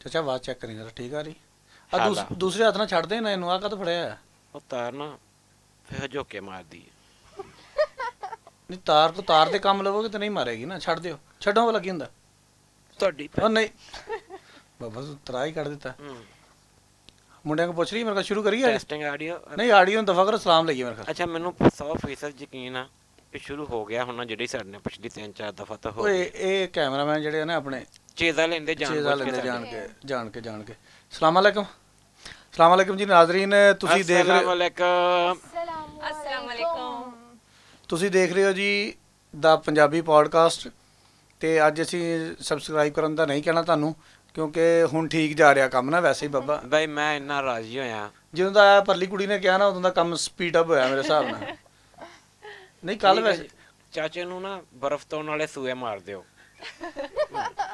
ਚਾਚਾ ਆਵਾਜ਼ ਚੈੱਕ ਕਰੀ ਜਰਾ, ਠੀਕ ਆ ਰਹੀ? ਹੈਗਾ। ਦੂਸਰੇ ਹੱਥ ਨਾਲ ਛੱਡ ਦੇ ਨਾ ਇਹਨੂੰ, ਆ ਕਦੋਂ ਫੜਿਆ? ਉਹ ਤਾਰ ਨਾ ਫਿਰ ਝੋਕੇ ਮਾਰਦੀ ਹੈ। ਨਹੀਂ ਤਾਰ ਦੇ ਕੰਮ ਲਵੋਗੇ ਤਾਂ ਨਹੀਂ ਮਾਰੇਗੀ ਨਾ, ਛੱਡ ਦਿਓ। ਛੱਡੋ ਵਾਲਾ ਕੀ ਹੁੰਦਾ? ਤੁਹਾਡੀ ਉਹ ਨਹੀਂ ਬਾਬਾ ਤੂੰ ਤਰਾ ਹੀ ਕੱਢ ਦਿੱਤਾ। ਮੁੰਡਿਆਂ ਨੂੰ ਪੁੱਛ ਰਹੀ ਮੇਰੇ ਕੋਲ, ਸ਼ੁਰੂ ਕਰੀਏ? ਟੈਸਟਿੰਗ ਆਡੀਓ ਨਹੀਂ ਆਡੀਓ ਨੂੰ ਦਫਾ ਕਰੋ, ਸਲਾਮ ਲਈਏ ਮੇਰੇ ਕੋਲ। ਅੱਛਾ ਮੈਨੂੰ 100% ਯਕੀਨ ਆ ਕਿ ਸ਼ੁਰੂ ਹੋ ਗਿਆ ਹੁਣ, ਜਿਹੜੀ ਸਾਡੇ ਨੇ ਪਿਛਲੀ 3-4 ਦਫਾ ਤਾਂ ਹੋ ਓਏ ਗਈ। ਇਹ ਕੈਮਰਾਮੈਨ ਜਿਹੜੇ ਆ ਨਾ ਆਪਣੇ ਚੀਜ਼ਾਂ ਲੈਂਦੇ ਚੀਜ਼ਾਂ ਲੈਂਦੇ ਜਾਣ ਜਾਣ ਕੇ। ਸਲਾਮ ਅਲੈਕਮ ਜੀ ਨਾਜ਼ਰੀਨ, ਤੁਸੀਂ ਦੇਖ ਰਹੇ ਤੁਸੀਂ ਦੇਖ ਰਹੇ ਹੋ ਜੀ ਦਾ ਪੰਜਾਬੀ ਪੋਡਕਾਸਟ। ਤੇ ਅੱਜ ਅਸੀਂ ਸਬਸਕ੍ਰਾਈਬ ਕਰਨ ਦਾ ਨਹੀਂ ਕਹਿਣਾ ਤੁਹਾਨੂੰ, ਕਿਉਂਕਿ ਹੁਣ ਠੀਕ ਜਾ ਰਿਹਾ ਕੰਮ ਨਾ। ਵੈਸੇ ਹੀ ਬਾਬਾ ਬਾਈ ਮੈਂ ਇੰਨਾ ਰਾਜ਼ੀ ਹੋਇਆ ਜਦੋਂ ਦਾ ਪਰਲੀ ਕੁੜੀ ਨੇ ਕਿਹਾ ਨਾ, ਉਦੋਂ ਦਾ ਕੰਮ ਸਪੀਡ ਅਪ ਹੋਇਆ ਮੇਰੇ ਹਿਸਾਬ ਨਾਲ। ਨਹੀਂ ਕੱਲ ਵੈਸੇ ਚਾਚੇ ਨੂੰ ਨਾ ਬਰਫ਼ ਤੋੜਨ ਵਾਲੇ ਸੂਏ ਮਾਰ ਦਿਓ।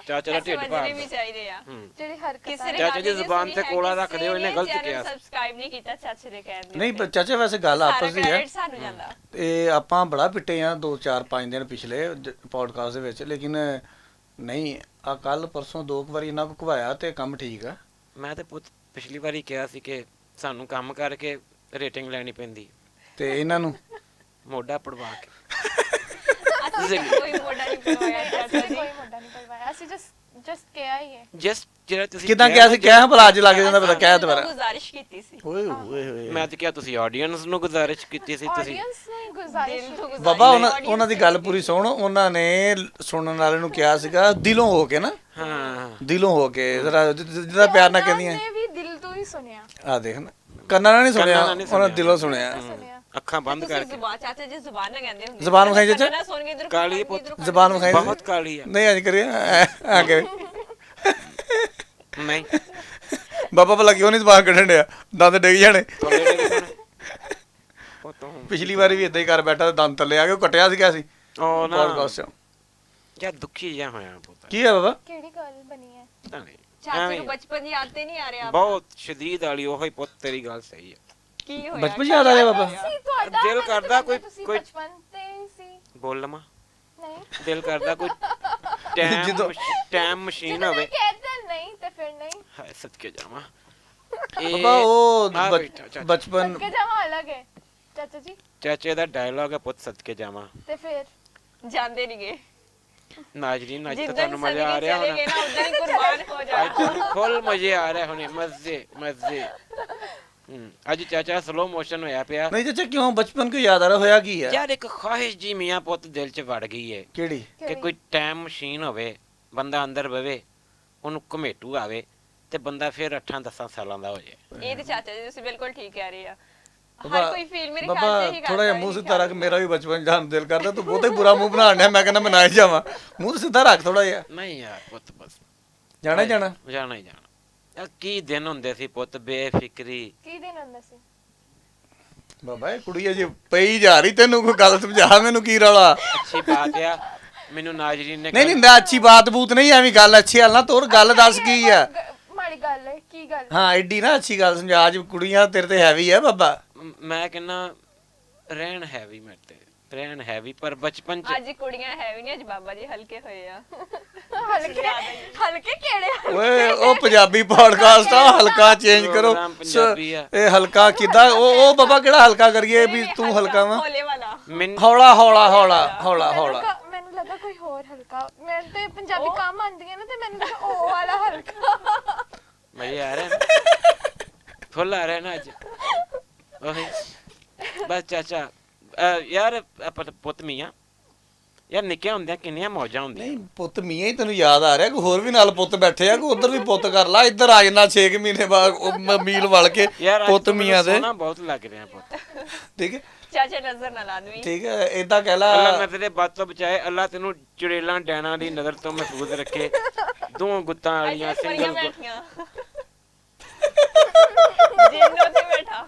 ਚਾਚਾ ਦਾ ਢਿੱਡ ਭਾਰ ਵੀ ਚਾਹੀਦੇ ਆ ਜਿਹੜੀ ਹਰਕਤ ਚਾਚਾ ਦੀ ਜ਼ੁਬਾਨ ਤੇ ਕੋਲਾ ਰੱਖ ਦਿਓ, ਇਹਨੇ ਗਲਤ ਕਿਹਾ। ਸਬਸਕ੍ਰਾਈਬ ਨਹੀਂ ਕੀਤਾ ਚਾਚੇ ਦੇ ਕਹਿਣ ਦੇ। ਨਹੀਂ ਚਾਚਾ ਵੈਸੇ ਗੱਲ ਆਪਸ ਦੀ ਹੈ। ਸਾਨੂੰ ਜਾਂਦਾ ਤੇ ਆਪਾਂ ਬੜਾ ਪਿੱਟੇ ਆ 2-4-5 ਦਿਨ ਪਿਛਲੇ ਪੋਡਕਾਸਟ ਦੇ ਵਿੱਚ, ਲੇਕਿਨ ਨਹੀਂ ਆ ਕੱਲ ਪਰਸੋਂ 2 ਵਾਰੀ ਇਹਨਾਂ ਕੋ ਘਵਾਇਆ ਤੇ ਕੰਮ ਠੀਕ ਆ। ਮੈਂ ਤੇ ਪੁੱਤ ਪਿਛਲੀ ਵਾਰੀ ਕਿਹਾ ਸੀ ਕਿ ਸਾਨੂੰ ਕੰਮ ਕਰਕੇ ਰੇਟਿੰਗ ਲੈਣੀ ਪੈਂਦੀ, ਤੇ ਇਹਨਾਂ ਨੂੰ ਮੋਢਾ ਪੜਵਾ ਕੇ। ਕੋਈ ਮੋਢਾ ਨਹੀਂ ਪਵਾਇਆ ਚਾਚਾ ਜੀ। ਕੋਈ ਮੁੰਡਾ ਨਹੀਂ ਕਰਵਾਇਆ, ਅਸੀਂ ਜਸਟ ਕਿਹਾ ਹੀ ਹੈ। ਜਿਹੜਾ ਤੁਸੀਂ ਕਿਦਾਂ ਕਿਹਾ ਸੀ? ਕਿਹਾ ਭਲਾ ਅੱਜ ਲੱਗ ਜਾਂਦਾ ਪਤਾ, ਕਹਿ ਦੁਬਾਰਾ। ਗੁਜ਼ਾਰਿਸ਼ ਕੀਤੀ ਸੀ। ਓਏ ਹੋਏ ਹੋਏ ਮੈਂ ਤੇ ਕਿਹਾ ਤੁਸੀਂ ਆਡੀਅנס ਨੂੰ ਗੁਜ਼ਾਰਿਸ਼ ਕੀਤੀ ਸੀ। ਤੁਸੀਂ ਆਡੀਅנס ਨੂੰ ਗੁਜ਼ਾਰਿਸ਼ ਬਾਬਾ ਉਹਨਾਂ ਦੀ ਗੱਲ ਪੂਰੀ ਸੁਣ। ਉਹਨਾਂ ਨੇ ਸੁਣਨ ਵਾਲੇ ਨੂੰ ਕਿਹਾ ਸੀਗਾ ਦਿਲੋਂ ਹੋ ਕੇ ਨਾ, ਹਾਂ ਦਿਲੋਂ ਹੋ ਕੇ, ਜਰਾ ਜਿਹਦਾ ਪਿਆਰ ਨਾਲ ਕਹਿੰਦੀਆਂ। ਨੇ ਵੀ ਦਿਲ ਤੋਂ ਹੀ ਸੁਣਿਆ। ਆ ਦੇਖ ਨਾ, ਕੰਨਾਂ ਨਾਲ ਨਹੀਂ ਸੁਣਿਆ, ਕੰਨਾਂ ਨਾਲ ਨਹੀਂ ਉਹਨਾਂ ਦਿਲੋਂ ਸੁਣਿਆ। ਅੱਖਾਂ ਬੰਦ ਕਰਕੇ। ਜ਼ੁਬਾਨ ਚਾਚਾ ਜੀ ਜ਼ੁਬਾਨ ਨਾ ਕਹਿੰਦੇ ਹੁੰਦੇ। ਜ਼ੁਬਾਨ ਵਿਖਾਈ ਚਾਚਾ। ਨਾ ਸੁਣ ਕੇ ਇਧਰ ਕਾਲੀ ਪੁੱਤ ਜ਼ਬਾਨ ਵਿਖਾਈ ਬਹੁਤ ਕਾਲੀ ਆ। ਨਹੀਂ ਅੱਜ ਕਰੀਏ ਆ ਕੇ ਨਹੀਂ ਬਾਬਾ ਭਲਾ ਕਿਉਂ ਨਹੀਂ ਜ਼ਬਾਨ ਕੱਢਣ ਡਿਆ? ਦੰਦ ਡਿੱਗ ਜਾਣੇ। ਉਹ ਤਾਂ ਪਿਛਲੀ ਵਾਰੀ ਵੀ ਇਦਾਂ ਹੀ ਕਰ ਬੈਠਾ, ਦੰਦ ਥੱਲੇ ਆ ਕੇ ਕੱਟਿਆ ਸੀ। ਕਿਹਾ ਸੀ ਉਹ ਨਾ ਪੋਡਕਾਸਟ ਚ। ਯਾਰ ਦੁਖੀ ਜਿਹਾ ਹੋਇਆ ਪੁੱਤ। ਕੀ ਹੈ ਬਾਬਾ? ਕਿਹੜੀ ਗੱਲ ਬਣੀ ਹੈ? ਪਤਾ ਨਹੀਂ ਚਾਚੇ ਨੂੰ ਬਚਪਨ ਦੀ ਯਾਦ ਤੇ ਨਹੀਂ ਆ ਰਿਹਾ। ਬਹੁਤ ਸ਼ਦੀਦ ਵਾਲੀ ਉਹੀ ਪੁੱਤ, ਤੇਰੀ ਗੱਲ ਸਹੀ ਹੈ। ਕੀ ਹੋਇਆ? ਬਚਪਨ ਯਾਦ ਆ ਰਿਹਾ ਬਾਬਾ? ਸੀ ਤੁਹਾਡਾ ਦਿਲ ਕਰਦਾ ਕੋਈ ਬਚਪਨ ਤੇ ਹੀ ਸੀ। ਬੋਲ ਲਵਾਂ? ਨਹੀਂ ਦਿਲ ਕਰਦਾ ਕੋਈ ਟਾਈਮ ਮਸ਼ੀਨ ਜਦੋਂ ਹੋਵੇ। ਮੈਂ ਕਹਿੰਦਾ ਨਹੀਂ ਤੇ ਫਿਰ ਨਹੀਂ। ਹਾਏ ਸਦਕੇ ਜਾਵਾਂ। ਬਾਬਾ ਉਹ ਆ ਬੈਠਾ ਚਾਚਾ। ਬਚਪਨ ਸਦਕੇ ਜਾਵਾਂ ਅਲੱਗ ਹੈ ਚਾਚਾ ਜੀ, ਚਾਚੇ ਦਾ ਡਾਇਲੌਗ ਹੈ ਪੁੱਤ, ਸਦਕੇ ਜਾਵਾਂ। ਤੇ ਫਿਰ ਜਾਂਦੇ ਨਹੀਂ ਗਏ। ਨਾਜ਼ਰੀਨ ਅੱਜ ਤਾਂ ਜਿੱਦਾਂ ਤੁਹਾਨੂੰ ਮਜ਼ਾ ਆ ਰਿਹਾ ਚਲੇ ਹੋਣਾ। ਗਏ ਨਾ ਉਦਾਂ ਹੀ ਕੁਰਬਾਨ ਹੋ ਅੱਜ ਜਾਣਾ। ਤੁਹਾਨੂੰ ਫੁੱਲ ਮਜ਼ੇ ਆ ਰਹੇ ਹੋਣੇ, ਮਜ਼ੇ। ਅੱਜ ਚਾਚਾ ਸਲੋ ਮੋਸ਼ਨ ਹੋਇਆ ਪਿਆ। ਨਹੀਂ ਚਾਚਾ ਕਿਉਂ ਬਚਪਨ ਕਿਉਂ ਯਾਦ ਆ ਰਿਹਾ? ਹੋਇਆ ਕੀ ਹੈ? ਯਾਰ ਇੱਕ ਖੁਆਇਸ਼ ਜੀ ਮੀਆਂ ਪੁੱਤ ਦਿਲ 'ਚ ਵੜ ਗਈ ਏ ਕਿਹੜੀ? ਕਿ ਕੋਈ ਟਾਈਮ ਮਸ਼ੀਨ ਹੋਵੇ, ਬੰਦਾ ਅੰਦਰ ਬਵੇ, ਉਹਨੂੰ ਘਮੇਟੂ ਆਵੇ ਤੇ ਬੰਦਾ ਫਿਰ 8-10 ਸਾਲਾਂ ਦਾ ਹੋ ਜਾਏ। ਇਹ ਤੇ ਚਾਚਾ ਜੀ ਤੁਸੀਂ ਬਿਲਕੁਲ ਠੀਕ ਕਹਿ ਰਹੇ ਆ। ਬਾਬਾ- ਹਰ ਕੋਈ ਫੀਲ ਮੇਰੇ ਬਾਬਾ ਖਿਆਲ ਸੇ ਹੀ ਥੋੜਾ ਜਿਹਾ ਮੂੰਹ ਸਿੱਧਾ ਰੱਖ, ਮੇਰਾ ਵੀ ਬਚਪਨ ਜਾਣ ਦਿਲ ਕਰਦਾ। ਤੂੰ ਬਹੁਤਾ ਹੀ ਬੁਰਾ ਮੂੰਹ ਬਣਾਉਣ ਡਿਆ, ਮੈਂ ਕਹਿੰਦਾ ਮੈਂ ਨਾ ਹੀ ਜਾਵਾਂ। ਮੂੰਹ ਸਿੱਧਾ ਰੱਖ ਥੋੜਾ ਜਿਹਾ। ਨਹੀਂ ਯਾਰ ਪੁੱਤ ਬਸ ਜਾਣਾ ਹੀ ਜਾਣਾ। ਜਾਣਾ ਹੀ ਜਾਣਾ। ਯਾਰ ਕੀ ਦਿਨ ਹੁੰਦੇ ਸੀ ਪੁੱਤ, ਬੇਫਿਕਰੀ। ਕੀ ਦਿਨ ਹੁੰਦਾ ਸੀ? ਬਾਬਾ ਇਹ ਕੁੜੀ ਅਜੇ ਪਈ ਜਾ ਰਹੀ, ਤੈਨੂੰ ਕੋਈ ਗੱਲ ਸਮਝਾ ਮੈਨੂੰ ਕੀ ਰੌਲਾ? ਅੱਛੀ ਬਾਤ ਆ। ਮੈਨੂੰ ਨਾਜ਼ਰੀਨ ਨੇ ਨਹੀਂ ਨਹੀਂ ਅੱਛੀ ਬਾਤ ਬੂਤ ਨਹੀਂ, ਐਵੇਂ ਗੱਲ ਅੱਛੀ ਹਾਲ ਨਾ ਤੋਰ, ਗੱਲ ਦੱਸ ਕੀ ਆ? ਮਾੜੀ ਗੱਲ ਹੈ, ਕੀ ਗੱਲ? ਹਾਂ ਐਡੀ ਨਾ ਅੱਛੀ ਗੱਲ ਸਮਝਾ। ਅੱਜ ਕੁੜੀਆਂ ਤੇਰੇ ਤੇ ਹੈਵੀ ਆ ਬਾਬਾ। ਮੈਂ ਕਹਿੰਦਾ ਰਹਿਣ ਹੈਵੀ ਮੇਰੇ ਤੇ, ਰਹਿਣ ਹੈਵੀ, ਪਰ ਬਚਪਨ 'ਚ ਅੱਜ ਕੁੜੀਆਂ ਹੈ ਵੀ ਨਹੀਂ, ਅੱਜ ਬਾਬਾ ਜੀ ਹਲਕੇ ਹੋਏ ਆ। ਹਲਕੇ ਕਿਹੜੇ? ਓਏ ਉਹ ਪੰਜਾਬੀ ਪੋਡਕਾਸਟ ਆ, ਹਲਕਾ ਚੇਂਜ ਕਰੋ। ਪ੍ਰੋਗਰਾਮ ਪੰਜਾਬੀ ਆ। ਇਹ ਹਲਕਾ ਕਿੱਦਾਂ? ਉਹ ਬਾਬਾ ਕਿਹੜਾ ਹਲਕਾ ਕਰੀਏ ਵੀ ਤੂੰ ਹਲਕਾ ਵਾ? ਹੋਲੇ ਵਾਲਾ। ਮੈਨੂੰ ਹੌਲਾ ਹੌਲਾ ਹੌਲਾ ਹੌਲਾ ਹੌਲਾ। ਮੈਨੂੰ ਲੱਗਾ ਕੋਈ ਹੋਰ ਹਲਕਾ। ਮੈਨੂੰ ਤੇ ਪੰਜਾਬੀ ਕੰਮ ਆਉਂਦੀਆਂ ਨਾ, ਤੇ ਮੈਨੂੰ ਲੱਗਾ ਉਹ ਵਾਲਾ ਹਲਕਾ। ਮਜ਼ੇ ਆ ਰਹੇ ਨਾ, ਫੁੱਲ ਆ ਰਹੇ ਨਾ ਅੱਜ। ਉਹੀ ਬਸ ਚਾਚਾ ਯਾਰ ਆਪਾਂ ਪੁੱਤ ਮੀਆਂ ਯਾਰ ਨਿੱਕੇ ਹੁੰਦਿਆਂ ਕਿੰਨੀਆਂ ਮੌਜਾਂ ਹੁੰਦੀਆਂ। ਨਹੀਂ ਪੁੱਤ ਮੀਆਂ ਹੀ ਤੈਨੂੰ ਯਾਦ ਆ ਰਿਹਾ? ਕੋਈ ਹੋਰ ਵੀ ਨਾਲ ਪੁੱਤ ਬੈਠੇ ਆ, ਕੋਈ ਉਧਰ ਵੀ ਪੁੱਤ ਕਰ ਲਾ। ਇੱਧਰ ਆ ਜਾਣਾ 6 ਮਹੀਨੇ ਬਾਅਦ ਮੀਲ ਵੜ ਕੇ ਯਾਰ ਪੁੱਤ ਮੀਆਂ ਦੇ। ਸੋਹਣਾ ਬਹੁਤ ਲੱਗ ਰਿਹਾ ਪੁੱਤ। ਠੀਕ ਹੈ ਚਾਚਾ ਨਜ਼ਰ ਨਾ ਲਾਦਵੀਂ। ਠੀਕ ਹੈ ਏਦਾਂ ਕਹਿ ਲਾ। ਅੱਲਾ ਨਜ਼ਰੇ ਬਦ ਤੋਂ ਬਚਾਏ, ਅੱਲਾ ਤੈਨੂੰ ਚੁੜੇਲਾਂ ਡੈਣਾ ਦੀ ਨਜ਼ਰ ਤੋਂ ਮਹਿਫੂਜ਼ ਰੱਖੇ। ਦੋ ਗੁੱਤਾਂ ਵਾਲੀਆਂ ਸਿੰਗਲ ਬੈਠੀਆਂ। ਜਿੰਨ ਉੱਥੇ ਬੈਠਾ।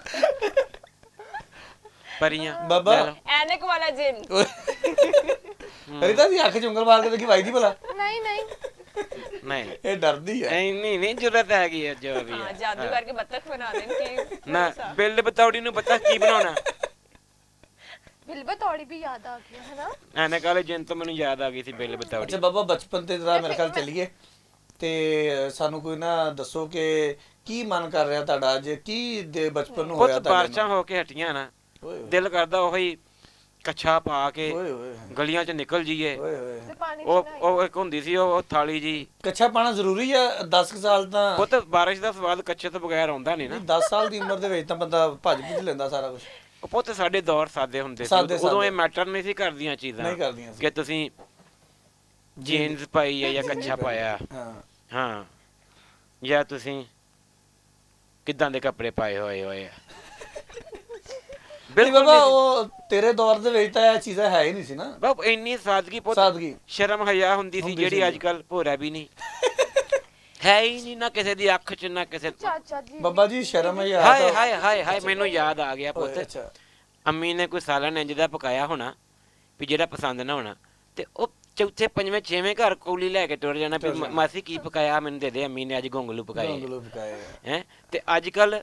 ਪਰੀਆਂ ਬਾਬਾ ਐਨਕ ਵਾਲਾ ਜਿੰਨ। ਰੀਤਾ ਦੀ ਅੱਖ ਚ ਉਂਗਲ ਮਾਰ ਕੇ ਦੇਖੀ ਵਾਈਦੀ ਭਲਾ। ਨਹੀਂ ਨਹੀਂ ਨਹੀਂ ਇਹ ਡਰਦੀ ਹੈ। ਨਹੀਂ ਜ਼ਰੂਰਤ ਹੈਗੀ ਹੈ ਜੋ ਵੀ ਹਾਂ ਹੈ। ਜਾਦੂ ਕਰਕੇ ਬੱਤਖ ਬਣਾ ਦੇਣ ਕੀ ਨਾ ਬਿੱਲ ਬਤੌੜੀ ਨੂੰ ਪਤਾ ਕੀ ਬਣਾਉਣਾ। ਬਿਲ ਬਤੌੜੀ ਵੀ ਯਾਦ ਆ ਗਿਆ ਹੈ ਨਾ? ਐਨਕ ਵਾਲੇ ਜਿੰਨ ਤੋਂ ਮੈਨੂੰ ਯਾਦ ਆ ਗਈ ਸੀ ਬਿੱਲ ਬਤੌੜੀ। ਅੱਛਾ ਬਾਬਾ ਬਚਪਨ ਤੇ ਜਰਾ ਮੇਰੇ ਖਿਆਲ ਚੱਲੀਏ। ਤੇ ਸਾਨੂੰ ਕੋਈ ਨਾ ਦੱਸੋ ਕਿ ਕੀ ਮਨ ਕਰ ਰਿਹਾ ਤੁਹਾਡਾ ਅੱਜ, ਕੀ ਦੇ ਬਚਪਨ ਨੂੰ ਹੋਇਆ ਪੁੱਤ ਤੁਹਾਡੇ ਬਾਰਿਸ਼ਾਂ ਹੋ ਕੇ ਹਟੀਆਂ ਨਾ, ਓਏ ਦਿਲ ਕਰਦਾ ਉਹੀ ਕੱਛਾ ਪਾ ਕੇ ਓਏ ਓਏ ਗਲੀਆਂ 'ਚ ਨਿਕਲ ਜਾਈਏ। ਓਏ ਓਏ ਤੇ ਪਾਣੀ ਚ ਉਹ ਇੱਕ ਹੁੰਦੀ ਸੀ ਉਹ ਥਾਲੀ ਜੀ। ਕੱਛਾ ਪਾਣਾ ਜ਼ਰੂਰੀ ਆ 10 ਸਾਲ ਤਾਂ? ਪੁੱਤ ਬਾਰਿਸ਼ ਦਾ ਸਵਾਦ ਕੱਛੇ ਤੋਂ ਬਗੈਰ ਆਉਂਦਾ ਨਹੀਂ ਨਾ। 10 ਸਾਲ ਦੀ ਉਮਰ ਦੇ ਵਿੱਚ ਤਾਂ ਬੰਦਾ ਭੱਜ ਭੁੱਜ ਲੈਂਦਾ ਸਾਰਾ ਕੁਝ। ਉਹ ਪੁੱਤ ਸਾਡੇ ਦੌਰ ਸਾਦੇ ਹੁੰਦੇ ਸੀ, ਸਾਦੇ- ਉਦੋਂ ਇਹ ਸਾਦੇ। ਮੈਟਰ ਨਹੀਂ ਸੀ ਕਰਦੀਆਂ ਚੀਜ਼ਾਂ ਨਹੀਂ ਕਰਦੀਆਂ ਸੀ। ਕਿ ਤੁਸੀਂ ਜੀਨਸ ਪਾਈ ਹੈ ਜਾਂ ਕੱਛਾ ਪਾਇਆ, ਹਾਂ ਹਾਂ, ਜਾਂ ਤੁਸੀਂ ਕਿੱਦਾਂ ਦੇ ਕੱਪੜੇ ਪਾਏ ਹੋਏ ਆ। ਬਿਲਕੁਲ ਬਾਬਾ, ਨਹੀਂ ਸੀ। ਉਹ ਤੇਰੇ ਦੌਰ ਦੇ ਵਿੱਚ ਤਾਂ ਇਹ ਚੀਜ਼ਾਂ ਹੈ ਹੀ ਨਹੀਂ ਸੀ ਨਾ। ਬਾਬ ਇੰਨੀ ਸਾਦਗੀ ਪੁੱਤ, ਸਾਦਗੀ ਸ਼ਰਮ ਹਯਾ ਹੁੰਦੀ ਸੀ ਹੁੰਦੀ ਜਿਹੜੀ ਸੀ। ਅੱਜ ਕੱਲ ਭੋਰਾ ਵੀ ਨਹੀਂ ਹੈ ਹੀ ਨਹੀਂ, ਨਾ ਕਿਸੇ ਦੀ ਅੱਖ 'ਚ ਨਾ ਕਿਸੇ। ਚਾਚਾ ਜੀ ਬਾਬਾ ਜੀ ਸ਼ਰਮ ਹੈ ਹਾਏ ਹਾਏ ਹਾਏ ਹਾਏ, ਮੈਨੂੰ ਯਾਦ ਆ ਗਿਆ ਪੁੱਤ, ਅੱਛਾ ਅੰਮੀ ਨੇ ਕੋਈ ਸਾਲਨ ਇੰਜ ਦਾ ਪਕਾਇਆ ਹੋਣਾ ਵੀ ਜਿਹੜਾ ਪਸੰਦ ਨਾ ਹੋਣਾ, ਤੇ ਉਹ ਚੌਥੇ ਪੰਜਵੇਂ ਛੇਵੇਂ ਘਰ ਕੌਲੀ ਲੈ ਕੇ ਟੁਰ ਜਾਣਾ ਵੀ ਮਾਸੀ ਕੀ ਪਕਾਇਆ, ਮੈਨੂੰ ਦੇ ਦੇ, ਅੰਮੀ ਨੇ ਅੱਜ ਗੋਂਗਲੂ ਪਕਾਏ ਗੋਂਗਲੂ ਪਕਾਏ ਆ। ਹੈ। ਤੇ ਅੱਜ ਕੱਲ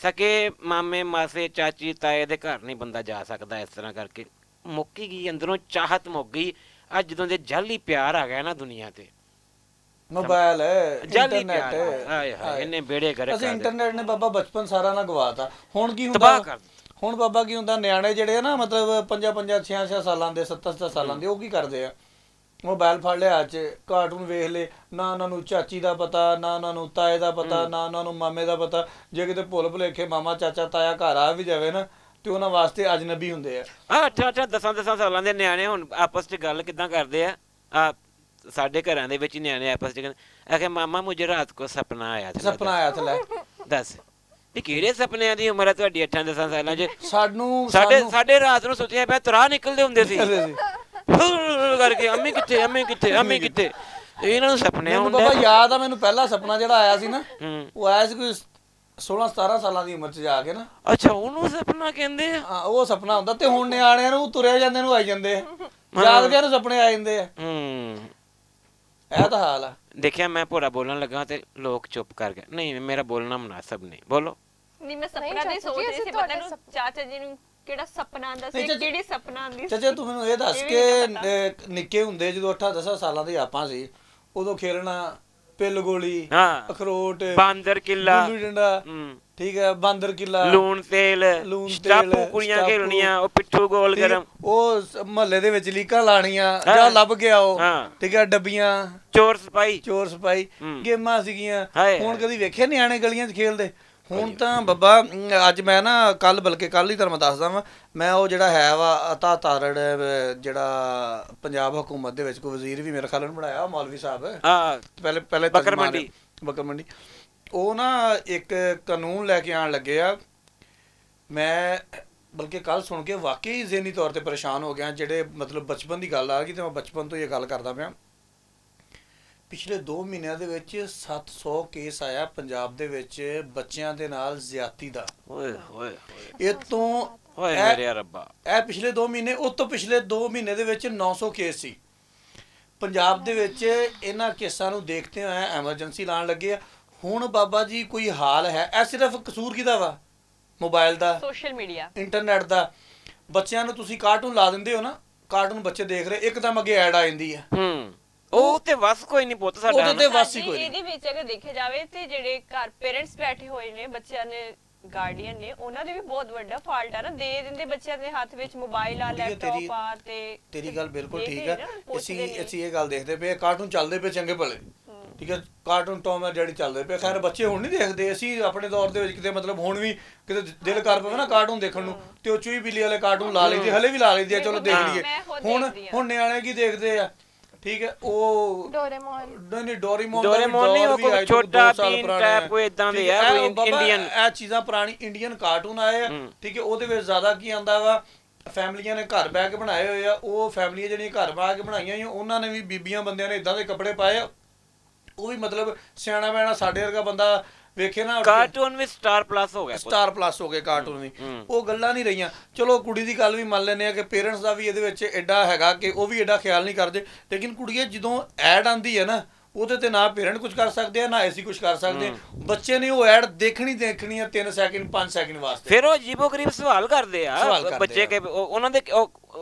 ਸਕੇ ਮਾਮੇ ਮਾਸੇ ਚਾਚੀ ਤਾਏ ਦੇ ਘਰ ਨਹੀਂ ਬੰਦਾ ਜਾ ਸਕਦਾ, ਇਸ ਤਰ੍ਹਾਂ ਕਰਕੇ ਮੁੱਕ ਹੀ ਗਈ ਅੰਦਰੋਂ, ਚਾਹਤ ਮੁੱਕ ਗਈ। ਅੱਜ ਜਦੋਂ ਦੇ ਜਾਲੀ ਪਿਆਰ ਆ ਗਿਆ ਨਾ ਦੁਨੀਆ ਤੇ, ਮੋਬਾਈਲ ਹੈ, ਜਾਲੀ ਪਿਆਰ, ਇੰਟਰਨੈਟ ਹਾਏ ਹਾਏ ਇਹਨੇ ਬੇੜੇ ਕਰੇ ਅਸੀਂ ਕਰ ਦਿੱਤੇ। ਇੰਟਰਨੈਟ ਨੇ ਬਾਬਾ ਬਚਪਨ ਸਾਰਾ ਨਾ ਗਵਾਤਾ। ਹੁਣ ਕੀ ਤਬਾਹ ਹੁੰਦਾ, ਕਰ ਦਿੱਤਾ। ਹੁਣ ਬਾਬਾ ਕੀ ਹੁੰਦਾ, ਨਿਆਣੇ ਜਿਹੜੇ ਆ ਨਾ ਮਤਲਬ 5 6 ਸਾਲਾਂ ਦੇ 7 ਸਾਲਾਂ ਦੇ, ਉਹ ਕੀ ਕਰਦੇ ਆ, ਮੋਬਾਈਲ ਫੜ ਲਿਆ ਹੱਥ 'ਚ, ਕਾਰਟੂਨ ਵੇਖ ਲਏ, ਨਾ ਉਹਨਾਂ ਨੂੰ ਚਾਚੀ ਦਾ ਪਤਾ, ਨਾ ਉਹਨਾਂ ਨੂੰ ਤਾਏ ਦਾ ਪਤਾ, ਨਾ ਉਹਨਾਂ ਨੂੰ ਮਾਮੇ ਦਾ ਪਤਾ। ਜੇ ਕਿਤੇ ਭੁੱਲ ਭੁਲੇਖੇ ਮਾਮਾ ਚਾਚਾ ਤਾਇਆ ਘਰ ਆ ਵੀ ਜਾਵੇ ਨਾ, ਤੇ ਉਹਨਾਂ ਵਾਸਤੇ ਅਜਨਬੀ ਹੁੰਦੇ ਆ। 8 10 ਸਾਲਾਂ ਦੇ ਨਿਆਣੇ ਹੁਣ ਆਪਸ 'ਚ ਗੱਲ ਕਿੱਦਾਂ ਕਰਦੇ ਆ ਸਾਡੇ ਘਰਾਂ ਦੇ ਵਿੱਚ ਹੀ ਨਿਆਣੇ ਆਪਸ 'ਚ ਕਹਿੰਦੇ, ਆਖੇ ਮਾਮਾ ਮੁਝੇ ਰਾਤ ਕੋ ਸੁਪਨਾ ਆਇਆ ਥਾ। ਸੁਪਨਾ ਆਇਆ ਥਾ, ਲੈ ਦੱਸ ਵੀ ਕਿਹੜੇ ਸੁਪਨਿਆਂ ਦੀ ਉਮਰ ਹੈ ਤੁਹਾਡੀ 8 ਸਾਲਾਂ 'ਚ? ਸਾਨੂੰ ਸਾਡੇ ਰਾਤ ਨੂੰ ਸੁੱਤਿਆਂ ਪਿਆ ਤਰਾ ਨਿਕਲਦੇ ਹੁੰਦੇ ਸੀ ਕਰਕੇ, ਅੰਮੀ ਕਿੱਥੇ, ਅੰਮੀ ਕਿੱਥੇ, ਅੰਮੀ ਕਿੱਥੇ। ਇਹਨਾਂ ਨੂੰ ਸੁਪਨੇ ਮੈਨੂੰ ਹੁੰਦੇ। ਬਾਬਾ ਯਾਦ ਆ, ਮੈਨੂੰ ਪਹਿਲਾ ਸੁਪਨਾ ਜਿਹੜਾ ਆਇਆ ਸੀ ਨਾ, ਹੂੰ, ਉਹ ਆਇਆ ਸੀ ਕੋਈ 16 17 ਸਾਲਾਂ ਦੀ ਉਮਰ 'ਚ ਜਾ ਕੇ ਨਾ। ਅੱਛਾ ਉਹਨੂੰ ਸੁਪਨਾ ਕਹਿੰਦੇ ਆ। ਹਾਂ, ਉਹ ਸੁਪਨਾ ਹੁੰਦਾ। ਤੇ ਹੁਣ ਨਿਆਣਿਆਂ ਨੂੰ ਤੁਰਿਆ ਜਾਂਦੇ ਨੂੰ ਆਈ ਜਾਂਦੇ ਆ, ਜਾਗਦਿਆਂ ਨੂੰ ਸੁਪਨੇ ਆ ਜਾਂਦੇ ਆ। ਹੂੰ, ਇਹ ਤਾਂ ਹਾਲ ਆ। ਦੇਖਿਆ ਮੈਂ ਭੋਰਾ ਬੋਲਣ ਲੱਗਾ ਤੇ ਲੋਕ ਚੁੱਪ ਕਰ ਗਏ। ਨਹੀਂ ਮੇਰਾ ਬੋਲਣਾ ਮੁਨਾਸਬ ਨਹੀਂ, ਬੋਲੋ। ਨਹੀਂ ਮੈਂ ਨਹੀਂ ਸੁਪਨਾ ਚਾਚਾ ਦੀ ਸੋਚ ਜੀ, ਰਹੀ ਅਸੀਂ ਸੀ, ਤੁਹਾਡੇ ਪਤਾ ਨੂੰ ਚਾਚਾ ਜੀ ਨੂੰ ਕਿਹੜਾ ਸੁਪਨਾ ਆਂਦਾ ਸੀ, ਨਹੀਂ ਚਾਚਾ- ਕਿਹੜੀ ਸੁਪਨਾ ਆਂਦੀ ਸੀ। ਚਾਚਾ ਤੂੰ ਮੈਨੂੰ ਇਹ ਦੱਸ ਇਹ ਵੀ ਕਿ ਨਹੀਂ ਨਿੱਕੇ ਹੁੰਦੇ ਜਦੋਂ 8 10 ਸਾਲਾਂ ਦੇ ਆਪਾਂ ਸੀ, ਉਦੋਂ ਖੇਲਣਾ ਪਿੱਲ ਗੋਲੀ, ਹਾਂ, ਅਖਰੋਟ, ਬਾਂਦਰ ਕਿੱਲਾ, ਗੁੱਲੀ ਡੰਡਾ, ਹੂੰ, ਠੀਕ ਹੈ, ਬਾਂਦਰ ਕਿੱਲਾ, ਲੂਣ ਤੇਲ, ਲੂਣ ਸਟਾਪੂ ਤੇਲ, ਕੁੜੀਆਂ ਸਟਾਪੂ, ਖੇਲਣੀਆਂ, ਉਹ ਪਿੱਠੂ ਗੋਲ ਠੀਕ ਹੈ, ਗਰਮ, ਉਹ ਮਹੱਲੇ ਦੇ ਵਿੱਚ ਲੀਕਾਂ ਲਾਣੀਆਂ, ਹਾਂ। ਜਾਂ ਲੱਭ ਕੇ ਆਓ, ਹਾਂ। ਠੀਕ ਹੈ, ਡੱਬੀਆਂ, ਚੋਰ ਸਪਾਈ। ਚੋਰ ਸਪਾਈ, ਹੂੰ। ਗੇਮਾਂ ਸੀਗੀਆਂ। ਹਾਏ ਹੁਣ ਹਾਏ। ਕਦੀ ਵੇਖੇ ਨਿਆਣੇ ਗਲੀਆਂ 'ਚ ਖੇਲਦੇ? ਹੁਣ ਤਾਂ ਬੱਬਾ ਅੱਜ ਮੈਂ ਨਾ ਬਲਕਿ ਕੱਲ ਹੀ ਤੁਹਾਨੂੰ ਦੱਸਦਾ ਵਾਂ, ਮੈਂ ਉਹ ਜਿਹੜਾ ਹੈ ਵਾ ਅਤਾ ਤਾਰੜ, ਜਿਹੜਾ ਪੰਜਾਬ ਹਕੂਮਤ ਦੇ ਵਿੱਚ ਕੋਈ ਵਜ਼ੀਰ ਵੀ ਮੇਰੇ ਖਿਆਲ ਨੂੰ ਬਣਾਇਆ, ਮੌਲਵੀ ਸਾਹਿਬ, ਹਾਂ, ਪਹਿਲੇ ਬੱਕਰ ਤਰਜਮਾਨ ਮੰਡੀ। ਬੱਕਰ ਮੰਡੀ, ਉਹ ਨਾ ਇੱਕ ਕਾਨੂੰਨ ਲੈ ਕੇ ਆਉਣ ਲੱਗੇ ਆ। ਮੈਂ ਬਲਕਿ ਕੱਲ ਸੁਣ ਕੇ ਵਾਕਈ ਜ਼ਿਹਨੀ ਤੌਰ ਤੇ ਪਰੇਸ਼ਾਨ ਹੋ ਗਿਆ। ਜਿਹੜੇ ਮਤਲਬ ਬਚਪਨ ਦੀ ਗੱਲ ਆ ਗਈ, ਤੇ ਮੈਂ ਬਚਪਨ ਤੋਂ ਇਹ ਗੱਲ ਕਰਦਾ ਪਿਆ। ਪਿਛਲੇ 2 ਮਹੀਨਿਆਂ ਦੇ ਵਿੱਚ 700 ਕੇਸ ਆਇਆ ਪੰਜਾਬ ਦੇ ਵਿੱਚ ਬੱਚਿਆਂ ਦੇ ਨਾਲ ਜ਼ਿਆਦਤੀ ਦਾ। ਓਏ ਹੋਏ ਇਹ ਤੋਂ ਓਏ ਇਹ- ਮੇਰੇ ਰੱਬਾ, ਇਹ ਪਿਛਲੇ 2 ਮਹੀਨੇ, ਉਸ ਤੋਂ ਪਿਛਲੇ 2 ਮਹੀਨੇ ਦੇ ਵਿੱਚ 900 ਕੇਸ ਸੀ ਪੰਜਾਬ ਦੇ ਵਿੱਚ। ਇਹਨਾਂ ਕੇਸਾਂ ਨੂੰ ਦੇਖਦੇ ਹੋਏ ਐਮਰਜੈਂਸੀ ਲਾਉਣ ਲੱਗੇ ਆ। ਹੁਣ ਬਾਬਾ ਜੀ ਕੋਈ ਹਾਲ ਹੈ? ਇਹ ਸਿਰਫ ਕਸੂਰ ਕਿਹਦਾ ਵਾ? ਮੋਬਾਈਲ ਦਾ, ਸੋਸ਼ਲ ਮੀਡੀਆ, ਇੰਟਰਨੈਟ ਦਾ। ਬੱਚਿਆਂ ਨੂੰ ਤੁਸੀਂ ਕਾਰਟੂਨ ਲਾ ਦਿੰਦੇ ਹੋ ਨਾ, ਕਾਰਟੂਨ ਬੱਚੇ ਦੇਖ ਰਹੇ, ਇੱਕਦਮ ਅੱਗੇ ਐਡ ਆ ਜਾਂਦੀ ਹੈ। ਹੂੰ, ਉਹ ਤੇ ਵਸ ਕੋਈ ਨਹੀਂ ਪੁੱਤ ਸਾਡਾ, ਉਹਦੇ ਤੇ ਹਨਾ? ਵਸ ਹੀ ਕੋਈ ਨਹੀਂ। ਇਹਦੇ ਵਿੱਚ ਅਗਰ ਦੇਖਿਆ ਜਾਵੇ ਤੇ ਜਿਹੜੇ ਘਰ ਪੇਰੈਂਟਸ ਬੈਠੇ ਹੋਏ ਨੇ, ਬੱਚਿਆਂ ਨੇ ਗਾਰਡੀਅਨ ਨੇ, ਉਹਨਾਂ ਦੇ ਵੀ ਬਹੁਤ ਵੱਡਾ ਫਾਲਟ ਆ ਨਾ। ਦੇ ਦਿੰਦੇ ਬੱਚਿਆਂ ਦੇ ਹੱਥ ਵਿੱਚ ਮੋਬਾਈਲ ਆ, ਲੈਪਟਾਪ ਆ, ਤੇ ਤੇਰੀ ਗੱਲ ਬਿਲਕੁਲ ਦੇਖਦੇ ਠੀਕ ਹੈ। ਨੇ ਨਾ, ਪੁੱਛਦੇ ਨੇ। ਅਸੀਂ ਇਹ ਗੱਲ ਦੇਖਦੇ ਪਏ, ਕਾਰਟੂਨ ਚੱਲਦੇ ਪਏ ਚੰਗੇ ਭਲੇ, ਠੀਕ ਹੈ, ਕਾਰਟੂਨ ਟੌਮ ਐਂਡ ਜੈਰੀ ਚੱਲਦੇ ਪਏ। ਖੈਰ ਬੱਚੇ ਹੁਣ ਨਹੀਂ ਦੇਖਦੇ। ਅਸੀਂ ਆਪਣੇ ਦੌਰ ਦੇ ਵਿੱਚ ਕਿਤੇ ਮਤਲਬ ਹੁਣ ਵੀ ਕਿਤੇ ਦਿਲ ਕਰ ਪਵੇ ਨਾ ਕਾਰਟੂਨ ਦੇਖਣ ਨੂੰ, ਤੇ ਉਹ ਚੂਹੀ ਬਿੱਲੀ ਵਾਲੇ ਕਾਰਟੂਨ ਲਾ ਲਈਦੇ, ਹਲੇ ਵੀ ਲਾ ਲਈਦੇ ਆ, ਚਲੋ ਦੇਖ ਲਈਏ। ਮੈਂ ਖੁਦ ਹੁਣ ਦੇਖਦੀ ਆ। ਹੁਣ ਨਿਆਣੇ ਕੀ ਦੇਖਦੇ ਆ, ਠੀਕ ਹੈ, ਉਹ ਡੋਰੇਮੋਨ, ਨਹੀਂ ਡੋਰੀਮੋਨ ਡੋਰੇਮੋਨ ਨਹੀਂ, ਉਹ ਕੋਈ ਛੋਟਾ ਭੀਮ ਟੈਪ ਕੋਈ ਏਦਾਂ ਦੇ ਆ, ਕੋਈ ਇੰਡੀਅਨ। ਇਹ ਚੀਜ਼ਾਂ ਪੁਰਾਣੀ ਇੰਡੀਅਨ ਕਾਰਟੂਨ ਆਏ ਆ, ਠੀਕ ਹੈ। ਉਹਦੇ ਵਿੱਚ ਜ਼ਿਆਦਾ ਕੀ ਆਂਦਾ ਵਾ, ਫੈਮਲੀਆਂ ਨੇ ਘਰ ਬਹਿ ਕੇ ਬਣਾਏ ਹੋਏ ਆ। ਉਹ ਫੈਮਲੀਆਂ ਜਿਹੜੀਆਂ ਘਰ ਬਹਿ ਕੇ ਬਣਾਈਆਂ ਹੋਈਆਂ, ਉਹਨਾਂ ਨੇ ਵੀ ਬੀਬੀਆਂ ਬੰਦਿਆਂ ਨੇ ਇਦਾਂ ਦੇ ਕੱਪੜੇ ਪਾਏ ਆ। ਉਹ ਵੀ ਮਤਲਬ ਸਿਆਣਾ ਬੈਣਾ ਸਾਡੇ ਵਰਗਾ ਬੰਦਾ ਵੇਖੇ ਨਾ, ਕਾਰਟੂਨ ਵੀ ਸਟਾਰ ਪਲੱਸ ਹੋ ਗਿਆ ਪੁੱਤ। ਸਟਾਰ ਪਲੱਸ ਹੋ ਗਏ ਕਾਰਟੂਨ ਵੀ। ਉਹ ਗੱਲਾਂ ਨਹੀਂ ਰਹੀਆਂ। ਚਲੋ ਕੁੜੀ ਦੀ ਗੱਲ ਵੀ ਮੰਨ ਲੈਂਦੇ ਆ ਕਿ ਪੇਰੈਂਟਸ ਦਾ ਵੀ ਇਹਦੇ ਵਿੱਚ ਐਡਾ ਹੈਗਾ ਕਿ ਉਹ ਵੀ ਐਡਾ ਖਿਆਲ ਨਹੀਂ ਕਰਦੇ। ਲੇਕਿਨ ਕੁੜੀਏ ਜਦੋਂ ਐਡ ਆਂਦੀ ਹੈ ਨਾ, ਉਹਦੇ ਤੇ ਨਾ ਪੇਰੈਂਟ ਕੁਝ ਕਰ ਸਕਦੇ ਆ, ਨਾ ਅਸੀਂ ਕੁਝ ਕਰ ਸਕਦੇ ਆ। ਬੱਚੇ ਨੇ ਉਹ ਐਡ ਦੇਖਣੀ ਆ 3 ਸੈਕਿੰਡ 5 ਸੈਕਿੰਡ ਵਾਸਤੇ। ਫਿਰ ਉਹ ਅਜੀਬੋ ਗਰੀਬ ਸਵਾਲ ਕਰਦੇ ਸਵਾਲ ਆ ਕਰਦੇ ਬੱਚੇ ਆ। ਕੇ ਉਹਨਾਂ ਦੇ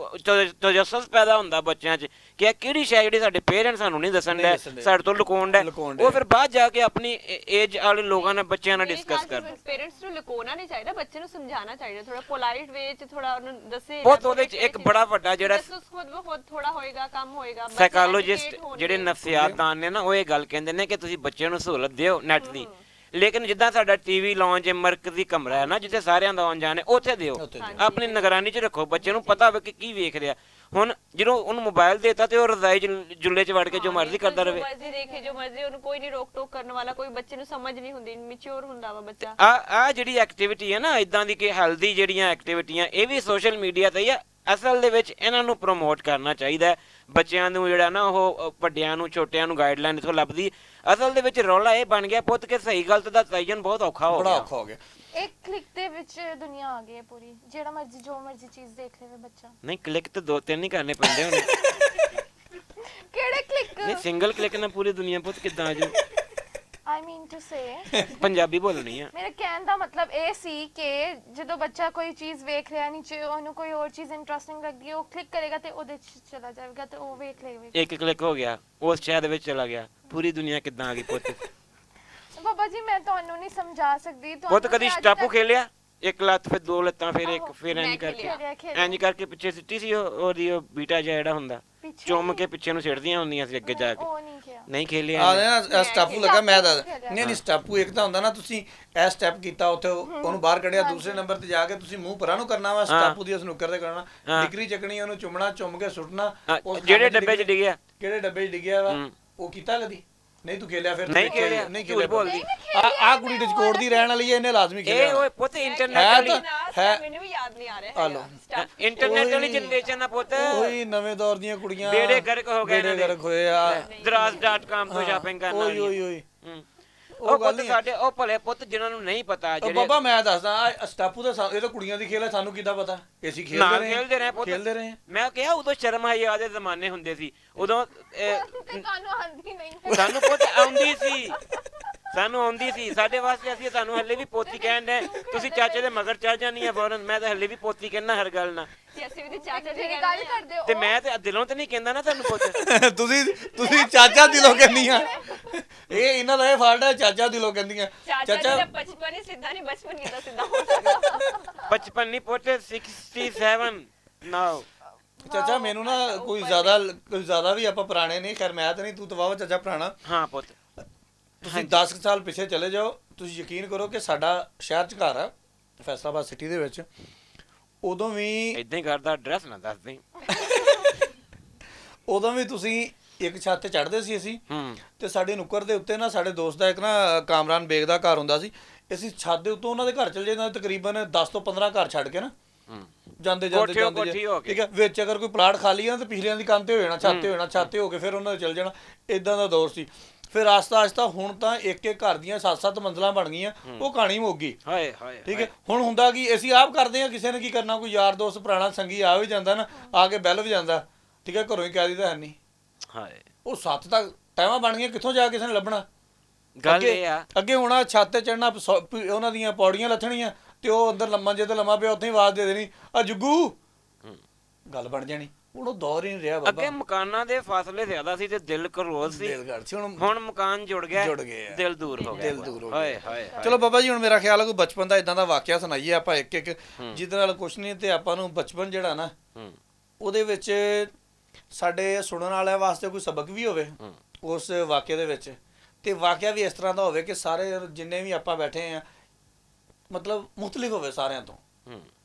ਤਜੱਸਸ ਪੈਦਾ ਹੁੰਦਾ ਬੱਚਿਆਂ 'ਚ ਕਿ ਇਹ ਕਿਹੜੀ ਸ਼ੈ ਜਿਹੜੀ ਸਾਡੇ ਪੇਰੈਂਟਸ ਸਾਨੂੰ ਨਹੀਂ ਦੱਸਣ ਨਹੀਂ ਦੇ, ਦੱਸਣ ਡਏ। ਸਾਡੇ ਤੋਂ ਲੁਕਾਉਣ ਦੇ, ਲੁਕਾਉਣ ਡਏ। ਉਹ ਫਿਰ ਬਾਅਦ ਜਾ ਕੇ ਆਪਣੀ ਏਜ ਵਾਲੇ ਲੋਕਾਂ ਨਾਲ ਬੱਚਿਆਂ ਨਾਲ ਡਿਸਕਸ ਕਰ। ਪੇਰੈਂਟਸ ਨੂੰ ਲੁਕਾਉਣਾ ਨਹੀਂ ਚਾਹੀਦਾ, ਬੱਚੇ ਨੂੰ ਸਮਝਾਉਣਾ ਚਾਹੀਦਾ, ਥੋੜਾ ਪੋਲਾਈਟ ਵੇ ਚ ਥੋੜਾ ਉਹਨੂੰ ਦੱਸੇ। ਬਹੁਤ ਉਹਦੇ 'ਚ ਇੱਕ ਬੜਾ ਵੱਡਾ ਜਿਹੜਾ ਖੁਦ ਥੋੜਾ ਹੋਏਗਾ, ਕੰਮ ਹੋਏਗਾ। ਸਾਈਕੋਲੋਜਿਸਟ ਜਿਹੜੇ ਨਫਸਿਆਤਦਾਨ ਨੇ ਨਾ, ਉਹ ਇਹ ਗੱਲ ਕਹਿੰਦੇ ਨੇ ਕਿ ਤੁਸੀਂ ਬੱਚਿਆਂ ਨੂੰ ਸਹੂਲਤ ਦਿਓ ਨੈਟ ਦੀ, ਲੇਕਿਨ ਜਿੱਦਾਂ ਸਾਡਾ ਟੀਵੀ ਲਾਉਂਜ ਮਰਕਜ਼ੀ ਕਮਰਾ ਹੈ ਨਾ ਜਿੱਥੇ ਸਾਰਿਆਂ ਦਾ ਆਉਣ ਜਾਣ ਹੈ, ਉੱਥੇ ਦਿਓ, ਆਪਣੀ ਨਿਗਰਾਨੀ 'ਚ ਰੱਖੋ, ਬੱਚੇ ਨੂੰ ਪਤਾ ਹੋਵੇ ਕਿ ਕੀ ਵੇਖ ਰਿਹਾ। ਹੁਣ ਜਦੋਂ ਉਹਨੂੰ ਮੋਬਾਈਲ ਦੇਤਾ ਤੇ ਉਹ ਰਜ਼ਾਈ ਜੁੱਲੇ 'ਚ ਵੜ ਕੇ ਜੋ ਮਰਜ਼ੀ ਕਰਦਾ ਰਹੇ, ਮਰਜ਼ੀ ਦੇਖੇ ਜੋ ਮਰਜ਼ੀ, ਉਹਨੂੰ ਕੋਈ ਨਹੀਂ ਰੋਕ ਟੋਕ ਕਰਨ ਵਾਲਾ, ਕੋਈ ਬੱਚੇ ਨੂੰ ਸਮਝ ਨਹੀਂ ਹੁੰਦੀ, ਮੈਚੁਰ ਹੁੰਦਾ ਵਾ ਬੱਚਾ। ਆ ਜਿਹੜੀ ਐਕਟੀਵਿਟੀ ਹੈ ਨਾ ਇਦਾਂ ਦੀ ਕਿ ਹੈਲਦੀ ਜਿਹੜੀਆਂ ਐਕਟੀਵਿਟੀਆਂ, ਇਹ ਵੀ ਸੋਸ਼ਲ ਮੀਡੀਆ ਤੇ ਹੀ ਆ। ਅਸਲ ਦੇ ਵਿੱਚ ਇਹਨਾਂ ਨੂੰ ਪ੍ਰਮੋਟ ਕਰਨਾ ਚਾਹੀਦਾ ਹੈ। ਬੱਚਿਆਂ ਨੂੰ ਜਿਹੜਾ ਨਾ ਉਹ ਵੱਡਿਆਂ ਨੂੰ ਛੋਟਿਆਂ ਨੂੰ ਗਾਈਡਲਾਈਨ ਇਥੋਂ ਲੱਭਦੀ। ਅਸਲ ਦੇ ਵਿੱਚ ਰੌਲਾ ਇਹ ਬਣ ਗਿਆ ਪੁੱਤ ਕਿ ਸਹੀ ਗਲਤ ਦਾ ਤੈਯਨ ਬਹੁਤ ਔਖਾ ਹੋ ਬੜਾ ਗਿਆ। ਔਖਾ ਹੋ ਗਿਆ। ਇੱਕ ਕਲਿੱਕ ਦੇ ਵਿੱਚ ਦੁਨੀਆ ਆ ਗਈ ਹੈ ਪੂਰੀ, ਜਿਹੜਾ ਮਰਜ਼ੀ ਜੋ ਮਰਜ਼ੀ ਚੀਜ਼ ਦੇਖ ਲਵੇ ਬੱਚਾ। ਨਹੀਂ ਕਲਿੱਕ ਤੇ 2-3 ਨਹੀਂ ਕਰਨੇ ਪੈਂਦੇ ਹੁਣ। ਕਿਹੜੇ ਕਲਿੱਕ? ਨਹੀਂ ਸਿੰਗਲ ਕਲਿੱਕ ਨਾਲ ਪੂਰੀ ਦੁਨੀਆ ਪੁੱਤ ਕਿੱਦਾਂ ਆ ਜੂ। ਆਈ ਮੀਨ ਟੂ ਸੇ, ਪੰਜਾਬੀ ਬੋਲਣੀ ਆ। ਮੇਰੇ ਕਹਿਣ ਦਾ ਮਤਲਬ ਇਹ ਸੀ ਕਿ ਜਦੋਂ ਬੱਚਾ ਕੋਈ ਚੀਜ਼ ਵੇਖ ਰਿਹਾ ਨੀਚੇ, ਉਹਨੂੰ ਕੋਈ ਹੋਰ ਚੀਜ਼ ਇੰਟਰਸਟਿੰਗ ਲੱਗਦੀ ਹੈ, ਉਹ ਕਲਿੱਕ ਕਰੇਗਾ ਤੇ ਉਹਦੇ 'ਚ ਚਲਾ ਜਾਏਗਾ ਤੇ ਉਹ ਵੇਖ ਲਏਗਾ। ਇੱਕ ਕਲਿੱਕ ਹੋ ਗਿਆ, ਉਸ ਸ਼ਹਿਰ ਦੇ ਵਿੱਚ ਚਲਾ ਗਿਆ, ਪੂਰੀ ਦੁਨੀਆ ਕਿੱਦਾਂ ਆ ਗਈ ਪੁੱਤ। ਬਾਬਾ ਜੀ ਮੈਂ ਤੁਹਾਨੂੰ ਨਹੀਂ ਸਮਝਾ ਸਕਦੀ। ਪੁੱਤ ਕਦੀ ਸਟਾਪੂ ਖੇਲਿਆ? ਇੱਕ ਲੱਤ ਫਿਰ ਦੋ ਲੱਤਾਂ ਫਿਰ ਇੱਕ ਫਿਰ ਇੰਜ ਕਰਕੇ ਇੰਜ ਕਰਕੇ ਪਿੱਛੇ ਸਿੱਟੀ ਸੀ ਉਹਦੀ ਉਹ ਬੀਟਾ ਜਿਹਾ ਜਿਹੜਾ ਹੁੰਦਾ, ਚੁੰਮ ਕੇ ਪਿੱਛੇ ਨੂੰ ਸਿੱਟਦੀਆਂ ਹੁੰਦੀਆਂ ਸੀ ਅੱਗੇ ਜਾ ਕੇ। ਉਹ ਨਹੀਂ ਕਿਹਾ। ਨਹੀਂ ਖੇਲਿਆ? ਆ ਨਾ ਸਟੈਪੂ ਲੱਗਾ ਮੈਂ ਦੱਸ। ਨਹੀਂ ਸਟੈਪੂ ਇੱਕ ਤਾਂ ਹੁੰਦਾ ਨਾ, ਤੁਸੀਂ ਇਹ ਸਟੈਪ ਕੀਤਾ ਉੱਥੇ ਉਹਨੂੰ ਬਾਹਰ ਕੱਢਿਆ, ਦੂਸਰੇ ਨੰਬਰ ਤੇ ਜਾ ਕੇ ਤੁਸੀਂ ਮੂੰਹ ਪਰਾਂ ਨੂੰ ਕਰਨਾ ਵਾ, ਸਟੈਪੂ ਦੀ ਸਨੂਕਰ ਤੇ ਕਰਨਾ, ਡਿਗਰੀ ਚੱਕਣੀ, ਉਹਨੂੰ ਚੁੰਮਣਾ, ਚੁੰਮ ਕੇ ਸੁੱਟਣਾ। ਜਿਹੜੇ ਡੱਬੇ 'ਚ ਡਿੱਗਿਆ, ਕਿਹੜੇ ਡੱਬੇ 'ਚ ਡਿੱਗਿਆ ਵਾ ਉਹ ਕੀਤਾ ਕਦੀ? ਨਹੀਂ ਤੂੰ ਖੇਲਿਆ ਫਿਰ? ਨਹੀਂ ਖੇਲਿਆ, ਨਹੀਂ ਝੂਠ ਖੇਲਿਆ। ਬੋਲਦੀ। ਆ ਕੁੜੀ ਡਿਸਕੋਰਡ ਦੀ ਰਹਿਣ ਵਾਲੀ ਹੈ, ਇਹਨੇ ਲਾਜ਼ਮੀ ਇਹ ਖੇਲਿਆ। ਓਏ ਪੁੱਤ ਇੰਟਰਨੈਟ ਵਾਲੀ ਮੈਨੂੰ ਵੀ ਯਾਦ ਨਹੀਂ ਆ ਰਿਹਾ। ਲਓ। ਇੰਟਰਨੈਟ ਵਾਲੀ ਜਨਰੇਸ਼ਨ ਆ ਪੁੱਤ। ਉਹੀ ਨਵੇਂ ਦੌਰ ਦੀਆਂ ਕੁੜੀਆਂ ਬੇੜੇ ਗਰਕ ਹੋ ਗਏ, ਬੇੜੇ ਗਰਕ ਹੋਏ ਆ। ਦਰਾਜ਼.com ਤੋਂ ਸ਼ਾਪਿੰਗ ਕਰਨ ਓਏ ਵਾਲੀ। ਓਏ ਓਏ ਉਹ ਪੁੱਤ ਸਾਡੇ ਉਹ ਭਲੇ ਪੁੱਤ ਜਿਨ੍ਹਾਂ ਨੂੰ ਨਹੀਂ ਪਤਾ ਜਿਹੜੇ ਬਾਬਾ ਮੈਂ ਦੱਸਦਾ ਸਟਾਪੂ ਦਾ ਇਹ ਤਾਂ ਕੁੜੀਆਂ ਦੀ ਖੇਲ ਹੈ, ਸਾਨੂੰ ਕਿੱਦਾਂ ਪਤਾ? ਅਸੀਂ ਖੇਲਦੇ ਰਹੇ ਪੁੱਤ। ਖੇਲਦੇ ਰਹੇ। ਮੈਂ ਕਿਹਾ ਉਦੋਂ ਸ਼ਰਮ ਆਈ ਆਦੇ ਜ਼ਮਾਨੇ ਹੁੰਦੇ ਸੀ, ਉਦੋਂ ਤੁਹਾਨੂੰ ਆਂਦੀ ਨਹੀਂ। ਸਾਨੂੰ ਪੁੱਤ ਆਉਂਦੀ ਸੀ, ਸਾਨੂੰ ਆਉਂਦੀ ਸੀ। ਸਾਡੇ ਵਾਸਤੇ ਅਸੀਂ ਤੁਹਾਨੂੰ ਹੱਲੇ ਵੀ ਪੋਤੀ ਕਹਿਣ ਦੇ। ਤੁਸੀਂ ਚਾਚੇ ਦੇ ਮਗਰ ਚੱਲ ਜਾਂਦੀ ਆ ਫੌਰਨ, ਮੈਂ ਤਾਂ ਹੱਲੇ ਵੀ ਪੋਤੀ ਕਹਿਣਾ ਹਰ ਗੱਲ ਨਾਲ। ਅਸੀਂ ਵੀ ਤੇ ਚਾਚਾ ਜੀ ਗੱਲ ਕਰਦੇ ਹੋ ਤੇ ਮੈਂ ਤੇ ਦਿਲੋਂ ਤੇ ਨਹੀਂ ਕਹਿੰਦਾ ਨਾ ਤੁਹਾਨੂੰ ਪੁੱਤ। ਤੁਸੀਂ ਚਾਚਾ ਦਿਲੋਂ ਕਹਿੰਦੀਆਂ। ਇਹ ਇਹਨਾਂ ਦਾ ਇਹ ਫਾਲਟ ਹੈ, ਚਾਚਾ ਦਿਲੋਂ ਕਹਿੰਦੀਆਂ। ਚਾਚਾ ਜੀ ਦਾ ਬਚਪਨ ਹੀ ਸਿੱਧਾ ਨਹੀਂ, ਬਚਪਨ ਕਿਦਾਂ ਸਿੱਧਾ ਹੋ ਸਕਦਾ? ਬਚਪਨ ਨਹੀਂ ਪੁੱਤ 67 ਨਾਓ। ਚਾਚਾ ਮੈਨੂੰ ਨਾ ਕੋਈ ਜ਼ਿਆਦਾ ਵੀ ਆਪਾਂ ਪੁਰਾਣੇ ਨਹੀਂ, ਖੈਰ ਮੈਂ ਤਾਂ ਨਹੀਂ, ਤੂੰ ਤਾਂ ਵਾਵਾ ਚਾਚਾ ਪੁਰਾਣਾ। ਹਾਂ ਪੁੱਤ ਤੁਸੀਂ 10 ਸਾਲ ਪਿੱਛੇ ਚਲੇ ਜਾਓ, ਤੁਸੀਂ ਯਕੀਨ ਕਰੋ ਕਿ ਸਾਡਾ ਸ਼ਹਿਰ 'ਚ ਘਰ ਆ ਫੈਸਲਾਬਾਦ ਸਿਟੀ ਦੇ ਵਿੱਚ, ਉਦੋਂ ਵੀ ਇਦਾਂ ਹੀ ਕਰਦਾ। ਐਡਰੈਸ ਨਾ ਦੱਸ ਦੇ। ਉਦੋਂ ਵੀ ਤੁਸੀਂ ਇੱਕ ਛੱਤ ਤੇ ਚੜ੍ਹਦੇ ਸੀ ਅਸੀਂ, ਹੂੰ ਤੇ ਸਾਡੇ ਨੁੱਕਰ ਦੇ ਉੱਤੇ ਨਾ ਸਾਡੇ ਦੋਸਤ ਦਾ ਇੱਕ ਨਾ ਕਾਮਰਾਨ ਬੇਗ ਦਾ ਘਰ ਹੁੰਦਾ ਸੀ। ਅਸੀਂ ਛੱਤ ਦੇ ਉੱਤੋਂ ਉਹਨਾਂ ਦੇ ਘਰ ਚਲੇ ਜਾਂਦੇ, ਤਕਰੀਬਨ 10 ਤੋਂ 15 ਘਰ ਛੱਡ ਕੇ ਨਾ ਜਾਂਦੇ ਠੀਕ ਹੈ। ਵਿੱਚ ਅਗਰ ਕੋਈ ਪਲਾਟ ਖਾਲੀ ਆ ਤਾਂ ਪਿਛਲਿਆਂ ਦੀ ਕੰਧ ਤੇ ਹੋ ਜਾਣਾ, ਛੱਤ ਤੇ ਹੋ ਜਾਣਾ, ਛੱਤ ਤੇ ਹੋ ਕੇ ਫਿਰ ਉਹਨਾਂ ਦੇ ਚਲ ਜਾਣਾ। ਇਦਾਂ ਦਾ ਦੌਰ ਸੀ। ਫਿਰ ਆਸਤਾ ਹੁਣ ਤਾਂ ਇੱਕ ਘਰ ਦੀਆਂ 7-7 ਮੰਜ਼ਲਾਂ ਬਣ ਗਈਆਂ, ਉਹ ਕਹਾਣੀ ਮੁੱਕ ਗਈ। ਹਾਏ ਹਾਏ ਠੀਕ ਹੈ। ਹੁਣ ਹੁੰਦਾ ਕਿ ਅਸੀਂ ਆਪ ਕਰਦੇ ਹਾਂ, ਕਿਸੇ ਨੇ ਕੀ ਕਰਨਾ, ਕੋਈ ਯਾਰ ਦੋਸਤ ਪੁਰਾਣਾ ਸੰਗੀ ਆ ਵੀ ਜਾਂਦਾ ਨਾ, ਆ ਕੇ ਬੈਲ ਵਜਾਉਂਦਾ, ਠੀਕ ਹੈ, ਘਰੋਂ ਹੀ ਕਹਿ ਦਿੱਤਾ ਹੈ ਨਹੀਂ। ਹਾਏ ਉਹ 7 ਤੱਕ ਟਾਈਮਾਂ ਬਣ ਗਈਆਂ, ਕਿੱਥੋਂ ਜਾ ਕਿਸੇ ਨੇ ਲੱਭਣਾ? ਗੱਲ ਇਹ ਆ ਅੱਗੇ ਹੋਣਾ ਛੱਤ ਤੇ ਚੜਨਾ, ਉਹਨਾਂ ਦੀਆਂ ਪੌੜੀਆਂ ਲੱਥਣੀਆਂ ਤੇ ਉਹ ਅੰਦਰ ਲੰਮਾ ਜੇ ਤੇ ਲੰਮਾ ਪਿਆ ਉੱਥੇ ਹੀ ਆਵਾਜ਼ ਦੇ ਦੇਣੀ, ਆ ਜੁੱਗੂ, ਗੱਲ ਬਣ ਜਾਣੀ। ਹੁਣ ਉਹ ਦੌਰ ਹੀ ਨਹੀਂ ਰਿਹਾ ਬਾਬਾ। ਅੱਗੇ ਮਕਾਨਾਂ ਦੇ ਫਾਸਲੇ ਜ਼ਿਆਦਾ ਸੀ ਤੇ ਦਿਲ ਕਰੋਜ਼ ਸੀ, ਦਿਲ ਘੜ ਸੀ। ਹੁਣ ਮਕਾਨ ਜੁੜ ਗਏ ਆ। ਦਿਲ ਦੂਰ ਹੋ ਗਿਆ। ਦਿਲ ਦੂਰ ਹੋ ਗਿਆ। ਹਾਏ ਹਾਏ ਚਲੋ ਬਾਬਾ ਜੀ ਹੁਣ ਮੇਰਾ ਖਿਆਲ ਹੈ ਕੋਈ ਬਚਪਨ ਦਾ ਇਦਾਂ ਦਾ ਵਾਕਿਆ ਸੁਣਾਈਏ ਆਪਾਂ ਇੱਕ ਜਿਹਦੇ ਨਾਲ ਕੁਛ ਨਹੀਂ ਤੇ ਆਪਾਂ ਨੂੰ ਬਚਪਨ ਜਿਹੜਾ ਨਾ ਉਹਦੇ ਵਿੱਚ ਸਾਡੇ ਸੁਣਨ ਵਾਲਿਆਂ ਵਾਸਤੇ ਕੋਈ ਸਬਕ ਵੀ ਹੋਵੇ ਉਸ ਵਾਕਿਆ ਦੇ ਵਿੱਚ, ਤੇ ਵਾਕਿਆ ਵੀ ਇਸ ਤਰ੍ਹਾਂ ਦਾ ਹੋਵੇ ਕਿ ਸਾਰੇ ਜਿੰਨੇ ਵੀ ਆਪਾਂ ਬੈਠੇ ਆ ਮਤਲਬ ਮੁਖਤਲਿਫ ਹੋਵੇ ਸਾਰਿਆਂ ਤੋਂ।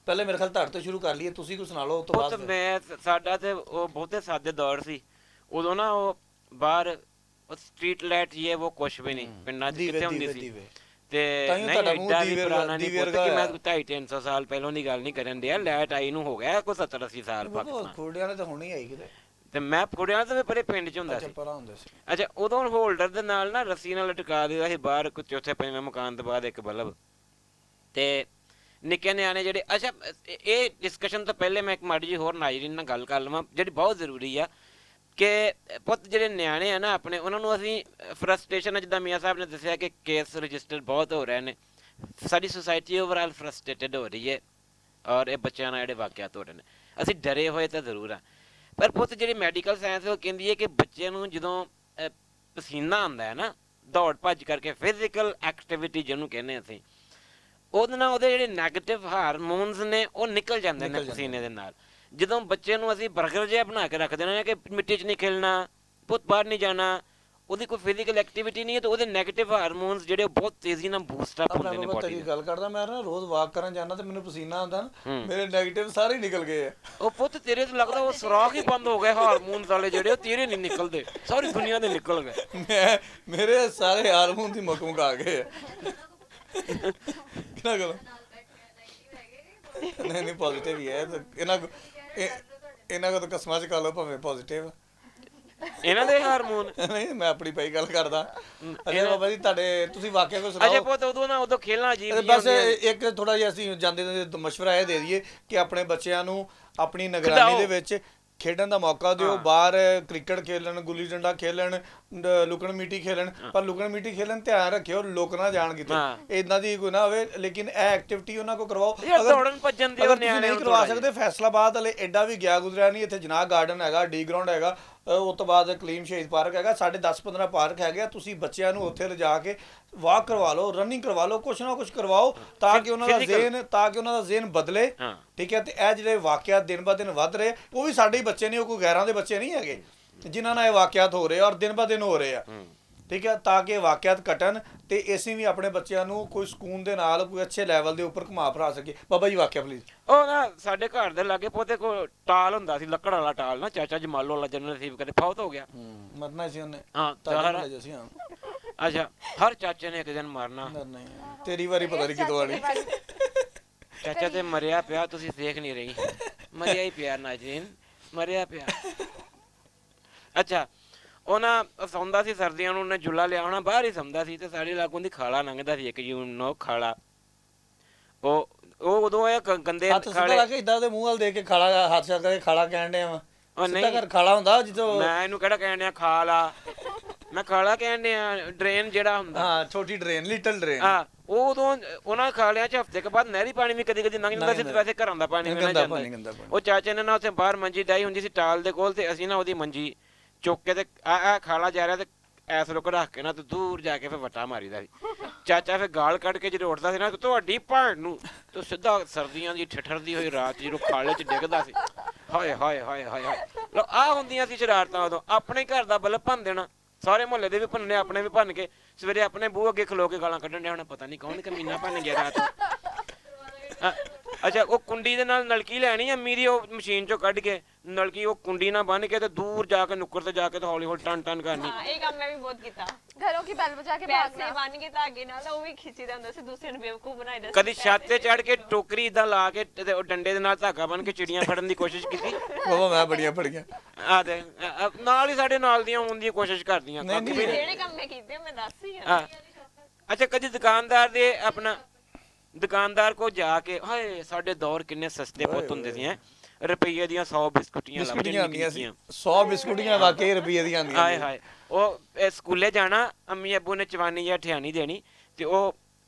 ਪਹਿਲੇ ਮੇਰੇ ਖਿਆਲ ਤੁਹਾਡੇ ਤੋਂ ਸ਼ੁਰੂ ਕਰ ਲਈਏ, ਤੁਸੀਂ ਕੁਝ ਸੁਣਾ ਲਓ, ਉਸ ਤੋਂ ਬਾਅਦ ਮੈਂ ਸਾਡਾ ਤੇ ਉਹ ਬਹੁਤੇ ਸਾਦੇ ਦੌਰ ਸੀ ਉਦੋਂ ਨਾ। ਉਹ ਬਾਹਰ ਸਟਰੀਟ ਲਾਈਟ ਇਹ ਉਹ ਕੁਛ ਵੀ ਨਹੀਂ ਪਿੰਡਾਂ 'ਚ ਕਿੱਥੇ ਹੁੰਦੀ ਸੀ। ਤੇ ਨਹੀਂ ਐਡਾ ਵੀ ਪੁਰਾਣਾ ਨਹੀਂ ਪੁੱਤ ਕਿ ਮੈਂ 250-300 ਸਾਲ ਪਹਿਲਾਂ ਦੀ ਗੱਲ ਨਹੀਂ ਕਰਨ ਦਿਆ। ਲਾਈਟ ਆਈ ਨੂੰ ਹੋ ਗਿਆ ਕੋਈ 70-80 ਸਾਲ ਪਾਕਿਸਤਾਨ। ਖੋੜਿਆਂ ਨੇ ਤਾਂ ਹੁਣੇ ਆਈ ਕਿਤੇ। ਤੇ ਮੈਂ ਖੋੜਿਆਂ ਤੋਂ ਵੀ ਪਰੇ ਪਿੰਡ 'ਚ ਹੁੰਦਾ ਸੀ। ਅੱਛਾ ਉਦੋਂ ਹੋਲਡਰ ਦੇ ਨਾਲ ਨਾ ਰੱਸੀ ਨਾਲ ਲਟਕਾ ਦਿੰਦਾ ਸੀ ਬਾਹਰ ਕੋਈ ਚੌਥੇ ਪੰਜਵੇਂ ਮਕਾਨ ਤੋਂ ਬਾਅਦ ਇੱਕ ਬਲਬ। ਤੇ ਨਿੱਕੇ ਨਿਆਣੇ ਜਿਹੜੇ, ਅੱਛਾ ਇਹ ਡਿਸਕਸ਼ਨ ਤੋਂ ਪਹਿਲੇ ਮੈਂ ਇੱਕ ਮਾੜੀ ਜਿਹੀ ਹੋਰ ਨਾਜ਼ਰੀਨ ਨਾਲ ਗੱਲ ਕਰ ਲਵਾਂ ਜਿਹੜੀ ਬਹੁਤ ਜ਼ਰੂਰੀ ਆ ਕਿ ਪੁੱਤ ਜਿਹੜੇ ਨਿਆਣੇ ਆ ਨਾ ਆਪਣੇ, ਉਹਨਾਂ ਨੂੰ ਅਸੀਂ ਫਰਸਟ੍ਰੇਸ਼ਨ, ਜਿੱਦਾਂ ਮੀਆਂ ਸਾਹਿਬ ਨੇ ਦੱਸਿਆ ਕਿ ਕੇਸ ਰਜਿਸਟਰ ਬਹੁਤ ਹੋ ਰਹੇ ਨੇ, ਸਾਡੀ ਸੁਸਾਇਟੀ ਓਵਰਆਲ ਫਰਸਟ੍ਰੇਟਡ ਹੋ ਰਹੀ ਹੈ ਔਰ ਇਹ ਬੱਚਿਆਂ ਨਾਲ ਜਿਹੜੇ ਵਾਕਿਆਤ ਹੋ ਰਹੇ ਨੇ। ਅਸੀਂ ਡਰੇ ਹੋਏ ਤਾਂ ਜ਼ਰੂਰ ਆ। ਪਰ ਪੁੱਤ ਜਿਹੜੀ ਮੈਡੀਕਲ ਸਾਇੰਸ ਉਹ ਕਹਿੰਦੀ ਹੈ ਕਿ ਬੱਚੇ ਨੂੰ ਜਦੋਂ ਪਸੀਨਾ ਆਉਂਦਾ ਹੈ ਨਾ, ਦੌੜ ਭੱਜ ਕਰਕੇ ਫਿਜ਼ੀਕਲ ਐਕਟੀਵਿਟੀ ਜਿਹਨੂੰ ਕਹਿੰਦੇ ਅਸੀਂ, ਉਹਦੇ ਨਾਲ ਉਹਦੇ ਜਿਹੜੇ ਨੈਗੇਟਿਵ ਹਾਰਮੋਨਸ ਨੇ ਉਹ ਨਿਕਲ ਜਾਂਦੇ ਨੇ ਪਸੀਨੇ ਦੇ ਨਾਲ। ਜਦੋਂ ਬੱਚੇ ਨੂੰ ਅਸੀਂ ਬਰਗਰ ਜਿਹਾ ਬਣਾ ਕੇ ਰੱਖ ਦੇਣਾ ਕਿ ਮਿੱਟੀ 'ਚ ਨਹੀਂ ਖੇਲਣਾ, ਪੁੱਤ ਬਾਹਰ ਨਹੀਂ ਜਾਣਾ, ਉਹਦੀ ਕੋਈ ਫਿਜ਼ੀਕਲ ਐਕਟੀਵਿਟੀ ਨਹੀਂ ਹੈ, ਤਾਂ ਉਹਦੇ ਨੈਗੇਟਿਵ ਹਾਰਮੋਨਸ ਜਿਹੜੇ ਉਹ ਬਹੁਤ ਤੇਜ਼ੀ ਨਾਲ ਬੂਸਟ ਅਪ ਹੁੰਦੇ ਨੇ ਬੋਡੀ ਤੇਰੀ ਦੇ। ਗੱਲ ਕਰਦਾ, ਮੈਂ ਨਾ ਰੋਜ਼ ਵਾਕ ਕਰਨ ਜਾਂਦਾ ਤੇ ਮੈਨੂੰ ਪਸੀਨਾ ਆਉਂਦਾ ਨਾ, ਮੇਰੇ 네ਗੇਟਿਵ ਸਾਰੇ ਹੀ ਨਿਕਲ ਗਏ ਆ। ਉਹ ਪੁੱਤ ਤੇਰੇ ਤੋਂ ਲੱਗਦਾ ਉਹ ਸੁਰਾਖ ਹੀ ਬੰਦ ਹੋ ਗਏ ਹਾਰਮੋਨਸ ਵਾਲੇ ਜਿਹੜੇ, ਉਹ ਤੇਰੇ ਨਹੀਂ ਨਿਕਲਦੇ, ਸਾਰੀ ਦੁਨੀਆ ਦੇ ਨਿਕਲ ਗਏ। ਮੇਰੇ ਸਾਰੇ ਹਾਰਮੋਨ ਦੀ ਮੁੱਕ ਆ ਗਏ ਆ। ਕਿਹਨਾਂ ਕੋਲ ਨਹੀਂ ਪੋਜ਼ਿਟਿਵ ਹੀ ਹੈ ਇਹਨਾਂ ਕੋ ਤਾਂ ਕਸਮਾਂ ਚ ਕਰ ਲਓ ਭਾਵੇਂ ਪੋਜ਼ਿਟਿਵ। ਇਹਨਾਂ ਦੇ ਹਾਰਮੋਨ ਨਹੀਂ, ਮੈਂ ਆਪਣੀ ਪਈ ਗੱਲ ਕਰਦਾ। ਅਜੇ ਬਾਬਾ ਜੀ ਤੁਹਾਡੇ ਤੁਸੀਂ ਵਾਕਿਆ ਕੋਈ ਅਜੇ ਸੁਣਾਓ। ਪੁੱਤ ਉਦੋਂ ਖੇਲਣਾ ਅਜੀਬ ਬਸ ਇੱਕ ਥੋੜਾ ਜਿਹਾ ਅਸੀਂ ਜਾਂਦੇ ਮਸ਼ਵਰਾ ਇਹ ਦੇ ਦਈਏ ਕਿ ਆਪਣੇ ਬੱਚਿਆਂ ਨੂੰ ਆਪਣੀ ਨਿਗਰਾਨੀ ਦੇ ਵਿੱਚ ਖੇਡਣ ਦਾ ਮੌਕਾ ਦਿਓ। ਬਾਹਰ ਕ੍ਰਿਕਟ ਖੇਲਣ, ਗੁੱਲੀ ਡੰਡਾ ਖੇਲਣ, ਲੁਕਣ ਮੀਟੀ ਖੇਲਣ, ਪਰ ਲੁਕਣ ਮੀਟੀ ਖੇਲਣ ਧਿਆਨ ਰੱਖਿਓ ਲੁਕ ਨਾ ਜਾਣ ਕਿਤੇ, ਇਦਾਂ ਦੀ ਕੋਈ ਨਾ ਹੋਵੇ। ਲੇਕਿਨ ਇਹ ਐਕਟੀਵਿਟੀ ਉਹਨਾਂ ਕੋ ਕਰਵਾਓ। ਦੌੜਨ ਭੱਜਣ ਦੇ ਅਗਰ ਤੁਸੀਂ ਨਹੀਂ ਕਰਵਾ ਸਕਦੇ, ਫੈਸਲਾਬਾਦ ਹਲੇ ਐਡਾ ਵੀ ਗਿਆ ਗੁਜ਼ਰਿਆ ਨਹੀਂ, ਇੱਥੇ ਜਨਾਹ ਗਾਰਡਨ ਹੈਗਾ, ਡੀ ਗਰਾਊਂਡ ਹੈਗਾ, ਉਸ ਤੋਂ ਬਾਅਦ ਕਲੀਮ ਸ਼ਹੀਦ ਪਾਰਕ ਹੈਗਾ, ਸਾਡੇ 10-15 ਪਾਰਕ ਹੈਗੇ ਆ। ਤੁਸੀਂ ਬੱਚਿਆਂ ਨੂੰ ਉੱਥੇ ਲਿਜਾ ਕੇ ਵਾਕ ਕਰਵਾ ਲਓ, ਰਨਿੰਗ ਕਰਵਾ ਲਓ, ਕੁਛ ਨਾ ਕੁਛ ਕਰਵਾਓ ਤਾਂ ਕਿ ਉਹਨਾਂ ਦਾ ਜ਼ਿਹਨ ਬਦਲੇ। ਠੀਕ ਹੈ, ਤੇ ਇਹ ਜਿਹੜੇ ਵਾਕਿਆਤ ਦਿਨ ਬ ਦਿਨ ਵੱਧ ਰਹੇ, ਉਹ ਵੀ ਸਾਡੇ ਹੀ ਬੱਚੇ ਨੇ, ਉਹ ਕੋਈ ਗੈਰਾਂ ਦੇ ਬੱਚੇ ਨਹੀਂ ਹੈਗੇ ਜਿਨ੍ਹਾਂ ਨਾਲ ਇਹ ਵਾਕਿਆਤ ਹੋ ਰਹੇ ਔਰ ਦਿਨ ਬ ਦਿਨ ਹੋ ਰਹੇ ਆ। ਠੀਕ ਹੈ, ਤਾਂ ਕਿ ਵਾਕਿਆਤ ਘਟਣ ਤੇ ਅਸੀਂ ਵੀ ਆਪਣੇ ਬੱਚਿਆਂ ਨੂੰ ਕੋਈ ਸਕੂਨ ਦੇ ਨਾਲ ਕੋਈ ਅੱਛੇ ਲੈਵਲ ਦੇ ਉੱਪਰ ਘੁਮਾ ਫਿਰਾ ਸਕੀਏ। ਬਾਬਾ ਜੀ ਵਾਕਿਆ ਪਲੀਜ਼। ਉਹ ਨਾ ਸਾਡੇ ਘਰ ਦੇ ਲਾਗੇ ਪੋਤੇ ਕੋਲ ਟਾਲ ਹੁੰਦਾ ਸੀ, ਲੱਕੜ ਵਾਲਾ ਟਾਲ ਨਾ, ਚਾਚਾ ਜਮਾਲੋ ਵਾਲਾ ਜਨਰਲ ਨਸੀਬ ਕਦੇ ਫੌਤ ਹੋ ਗਿਆ। ਮਰਨਾ ਸੀ ਉਹਨੇ। ਹਾਂ ਅੱਛਾ, ਹਰ ਚਾਚੇ ਨੇ ਇੱਕ ਦਿਨ ਮਰਨਾ। ਤੇਰੀ ਵਾਰੀ ਪਤਾ ਨਹੀਂ ਕਿਦੋਂ ਆਣੀ। ਚਾਚਾ ਤੇ ਮਰਿਆ ਪਿਆ, ਤੁਸੀਂ ਦੇਖ ਨਹੀਂ ਰਹੀ, ਮਰਿਆ ਹੀ ਪਿਆ ਨਾਜ਼ਰੀਨ, ਮਰਿਆ ਪਿਆ। ਅੱਛਾ, ਉਹ ਨਾ ਸੌਂਦਾ ਸੀ ਸਰਦੀਆਂ ਨੂੰ, ਉਹਨੇ ਜੁੱਲਾ ਲਿਆ ਹੋਣਾ, ਬਾਹਰ ਹੀ ਸੌਂਦਾ ਸੀ ਤੇ ਸਾਡੇ ਲਾਗੋਂ ਦੀ ਖਾਲਾ ਲੰਘਦਾ ਸੀ, ਇੱਕ ਯੂਨੋ ਖਾਲਾ। ਉਹ ਉਦੋਂ ਇਹ ਗੰਦੇ ਖਾਲੇ ਇਦਾਂ ਦੇ ਮੂੰਹ ਵੱਲ ਦੇ ਕੇ ਖਾਲਾ ਹੱਥ ਛੱਡ ਕੇ ਖਾਲਾ ਕਹਿਣ ਡਿਆ ਵਾ। ਸਿੱਧਾ ਕਰ ਖਾਲਾ ਹੁੰਦਾ ਜਦੋਂ। ਮੈਂ ਇਹਨੂੰ ਕਿਹੜਾ ਕਹਿਣ ਡਿਆ ਖਾਲਾ, ਮੈਂ ਖਾਲਾ ਕਹਿਣ ਡਿਆ, ਡਰੇਨ ਜਿਹੜਾ ਹੁੰਦਾ। ਹਾਂ, ਛੋਟੀ ਡਰੇਨ, ਲਿਟਲ ਡਰੇਨ। ਹਾਂ, ਉਹ ਉਦੋਂ ਉਹਨਾਂ ਖਾਲਿਆਂ 'ਚ ਹਫ਼ਤੇ ਕੇ ਬਾਅਦ ਨਹਿਰੀ ਪਾਣੀ ਵੀ ਕਦੀ ਕਦੀ ਲੰਘ ਜਾਂਦਾ ਸੀ, ਤੇ ਵੈਸੇ ਘਰਾਂ ਦਾ ਪਾਣੀ ਮਿਲਣਾ ਜਾਂਦਾ। ਉਹ ਚਾਚੇ ਨੇ ਨਾ ਉੱਥੇ ਬਾਹਰ ਮੰਜੀ ਡਾਈ ਹੁੰਦੀ ਸੀ ਟਾਲ ਦੇ ਕੋਲ, ਤੇ ਅਸੀਂ ਨਾ ਉਹਦੀ ਮੰਜੀ ਚੁੱਕ ਕੇ ਤੇ ਆ ਖਾਲਾ ਜਾ ਰਿਹਾ ਤੇ ਐਸ ਰੁਕ ਰੱਖ ਕੇ ਨਾ ਤੇ ਦੂਰ ਜਾ ਕੇ ਫਿਰ ਵੱਟਾ ਮਾਰੀਦਾ ਸੀ। ਚਾਚਾ ਫਿਰ ਗਾਲ ਕੱਢ ਕੇ ਜਦੋਂ ਉੱਠਦਾ ਸੀ ਨਾ, ਤੁਹਾਡੀ ਭੈਣ ਨੂੰ, ਤੇ ਸਿੱਧਾ ਸਰਦੀਆਂ ਦੀ ਠਿਠਰਦੀ ਹੋਈ ਰਾਤ ਜਦੋਂ ਖਾਲੇ 'ਚ ਡਿੱਗਦਾ ਸੀ। ਹਾਏ ਹਾਏ ਹਾਏ ਹਾਏ ਹਾਏ, ਆਹ ਹੁੰਦੀਆਂ ਸੀ ਸ਼ਰਾਰਤਾਂ ਉਦੋਂ। ਆਪਣੇ ਘਰ ਦਾ ਬਲਬ ਭੰਨ ਦੇਣਾ, ਸਾਰੇ ਮੁਹੱਲੇ ਦੇ ਵੀ ਭੰਨਣੇ, ਆਪਣੇ ਵੀ ਭੰਨ ਕੇ ਸਵੇਰੇ ਆਪਣੇ ਬੂਹ ਅੱਗੇ ਖਲੋ ਕੇ ਗਾਲਾਂ ਕੱਢਣ ਡਿਆ ਹੋਣਾ, ਪਤਾ ਨਹੀਂ ਕੌਣ ਕਮੀਨਾ ਭੰਨ ਗਿਆ ਰਾਤ ਨੂੰ। ਅੱਛਾ, ਉਹ ਕੁੰਡੀ ਦੇ ਨਾਲ ਨਲਕੀ ਲੈਣੀ ਅੰਮੀ ਦੀ, ਉਹ ਮਸ਼ੀਨ ਚੋਂ ਕੱਢ ਕੇ ਨਲਕੀ ਉਹ ਕੁੰਡੀ ਨਾਲ ਬੰਨ ਕੇ ਤੇ ਦੂਰ ਜਾ ਕੇ ਨੁੱਕਰ ਤੇ ਜਾ ਕੇ ਤੇ ਹੌਲੀ ਹੌਲੀ ਟਨ ਟਨ ਕਰਨੀ। ਇਹ ਕੰਮ ਮੈਂ ਵੀ ਬਹੁਤ ਕੀਤਾ। ਘਰੋਂ ਕੀ ਬੈਲ ਵਜਾ ਕੇ ਪੈਸੇ ਬੰਨ ਕੇ ਧਾਗੇ ਨਾਲ ਉਹ ਵੀ ਖਿੱਚੀਦਾ ਹੁੰਦਾ ਸੀ, ਦੂਸਰੇ ਨੂੰ ਬੇਵਕੂਫ ਬਣਾਈਦਾ ਸੀ। ਕਦੀ ਛੱਤ ਤੇ ਚੜ ਕੇ ਟੋਕਰੀ ਇਦਾਂ ਲਾ ਕੇ ਤੇ ਉਹ ਡੰਡੇ ਦੇ ਨਾਲ ਧਾਗਾ ਬੰਨ ਕੇ ਚਿੜੀਆਂ ਫੜਨ ਦੀ ਕੋਸ਼ਿਸ਼ ਕੀਤੀ। ਬਾਬਾ ਮੈਂ ਬੜੀਆਂ ਫੜੀਆਂ। ਆ ਦੇ ਨਾਲ ਹੀ ਸਾਡੇ ਨਾਲ ਦੀਆਂ ਹੋਣ ਦੀ ਕੋਸ਼ਿਸ਼ ਕਰਦੀਆਂ। ਜਿਹੜੇ ਕੰਮ ਮੈਂ ਕੀਤੇ ਮੈਂ ਦੱਸ ਹੀ ਆ। ਅੱਛਾ, ਕਦੀ ਦੁਕਾਨਦਾਰ ਕੋ ਜਾ ਕੇ, ਹਾਏ ਸਾਡੇ ਦੌਰ ਕਿੰਨੇ ਸਸਤੇ ਪੁੱਤ ਹੁੰਦੇ ਸੀ, ਰੁਪਈਏ ਦੀਆਂ 100 ਬਿਸਕੁਟੀਆਂ ਆਉਂਦੀਆਂ ਸੀ। 100 ਬਿਸਕੁਟੀਆਂ ਵਾਕਈ ਰੁਪਈਏ ਦੀਆਂ ਆਉਂਦੀਆਂ। ਹਾਏ ਹਾਏ, ਉਹ ਸਕੂਲੇ ਜਾਣਾ, ਅੰਮੀ ਅੱਬੂ ਨੇ ਚਵਾਨੀ ਜਾਂ ਠਿਆਣੀ ਦੇਣੀ, ਤੇ ਉਹ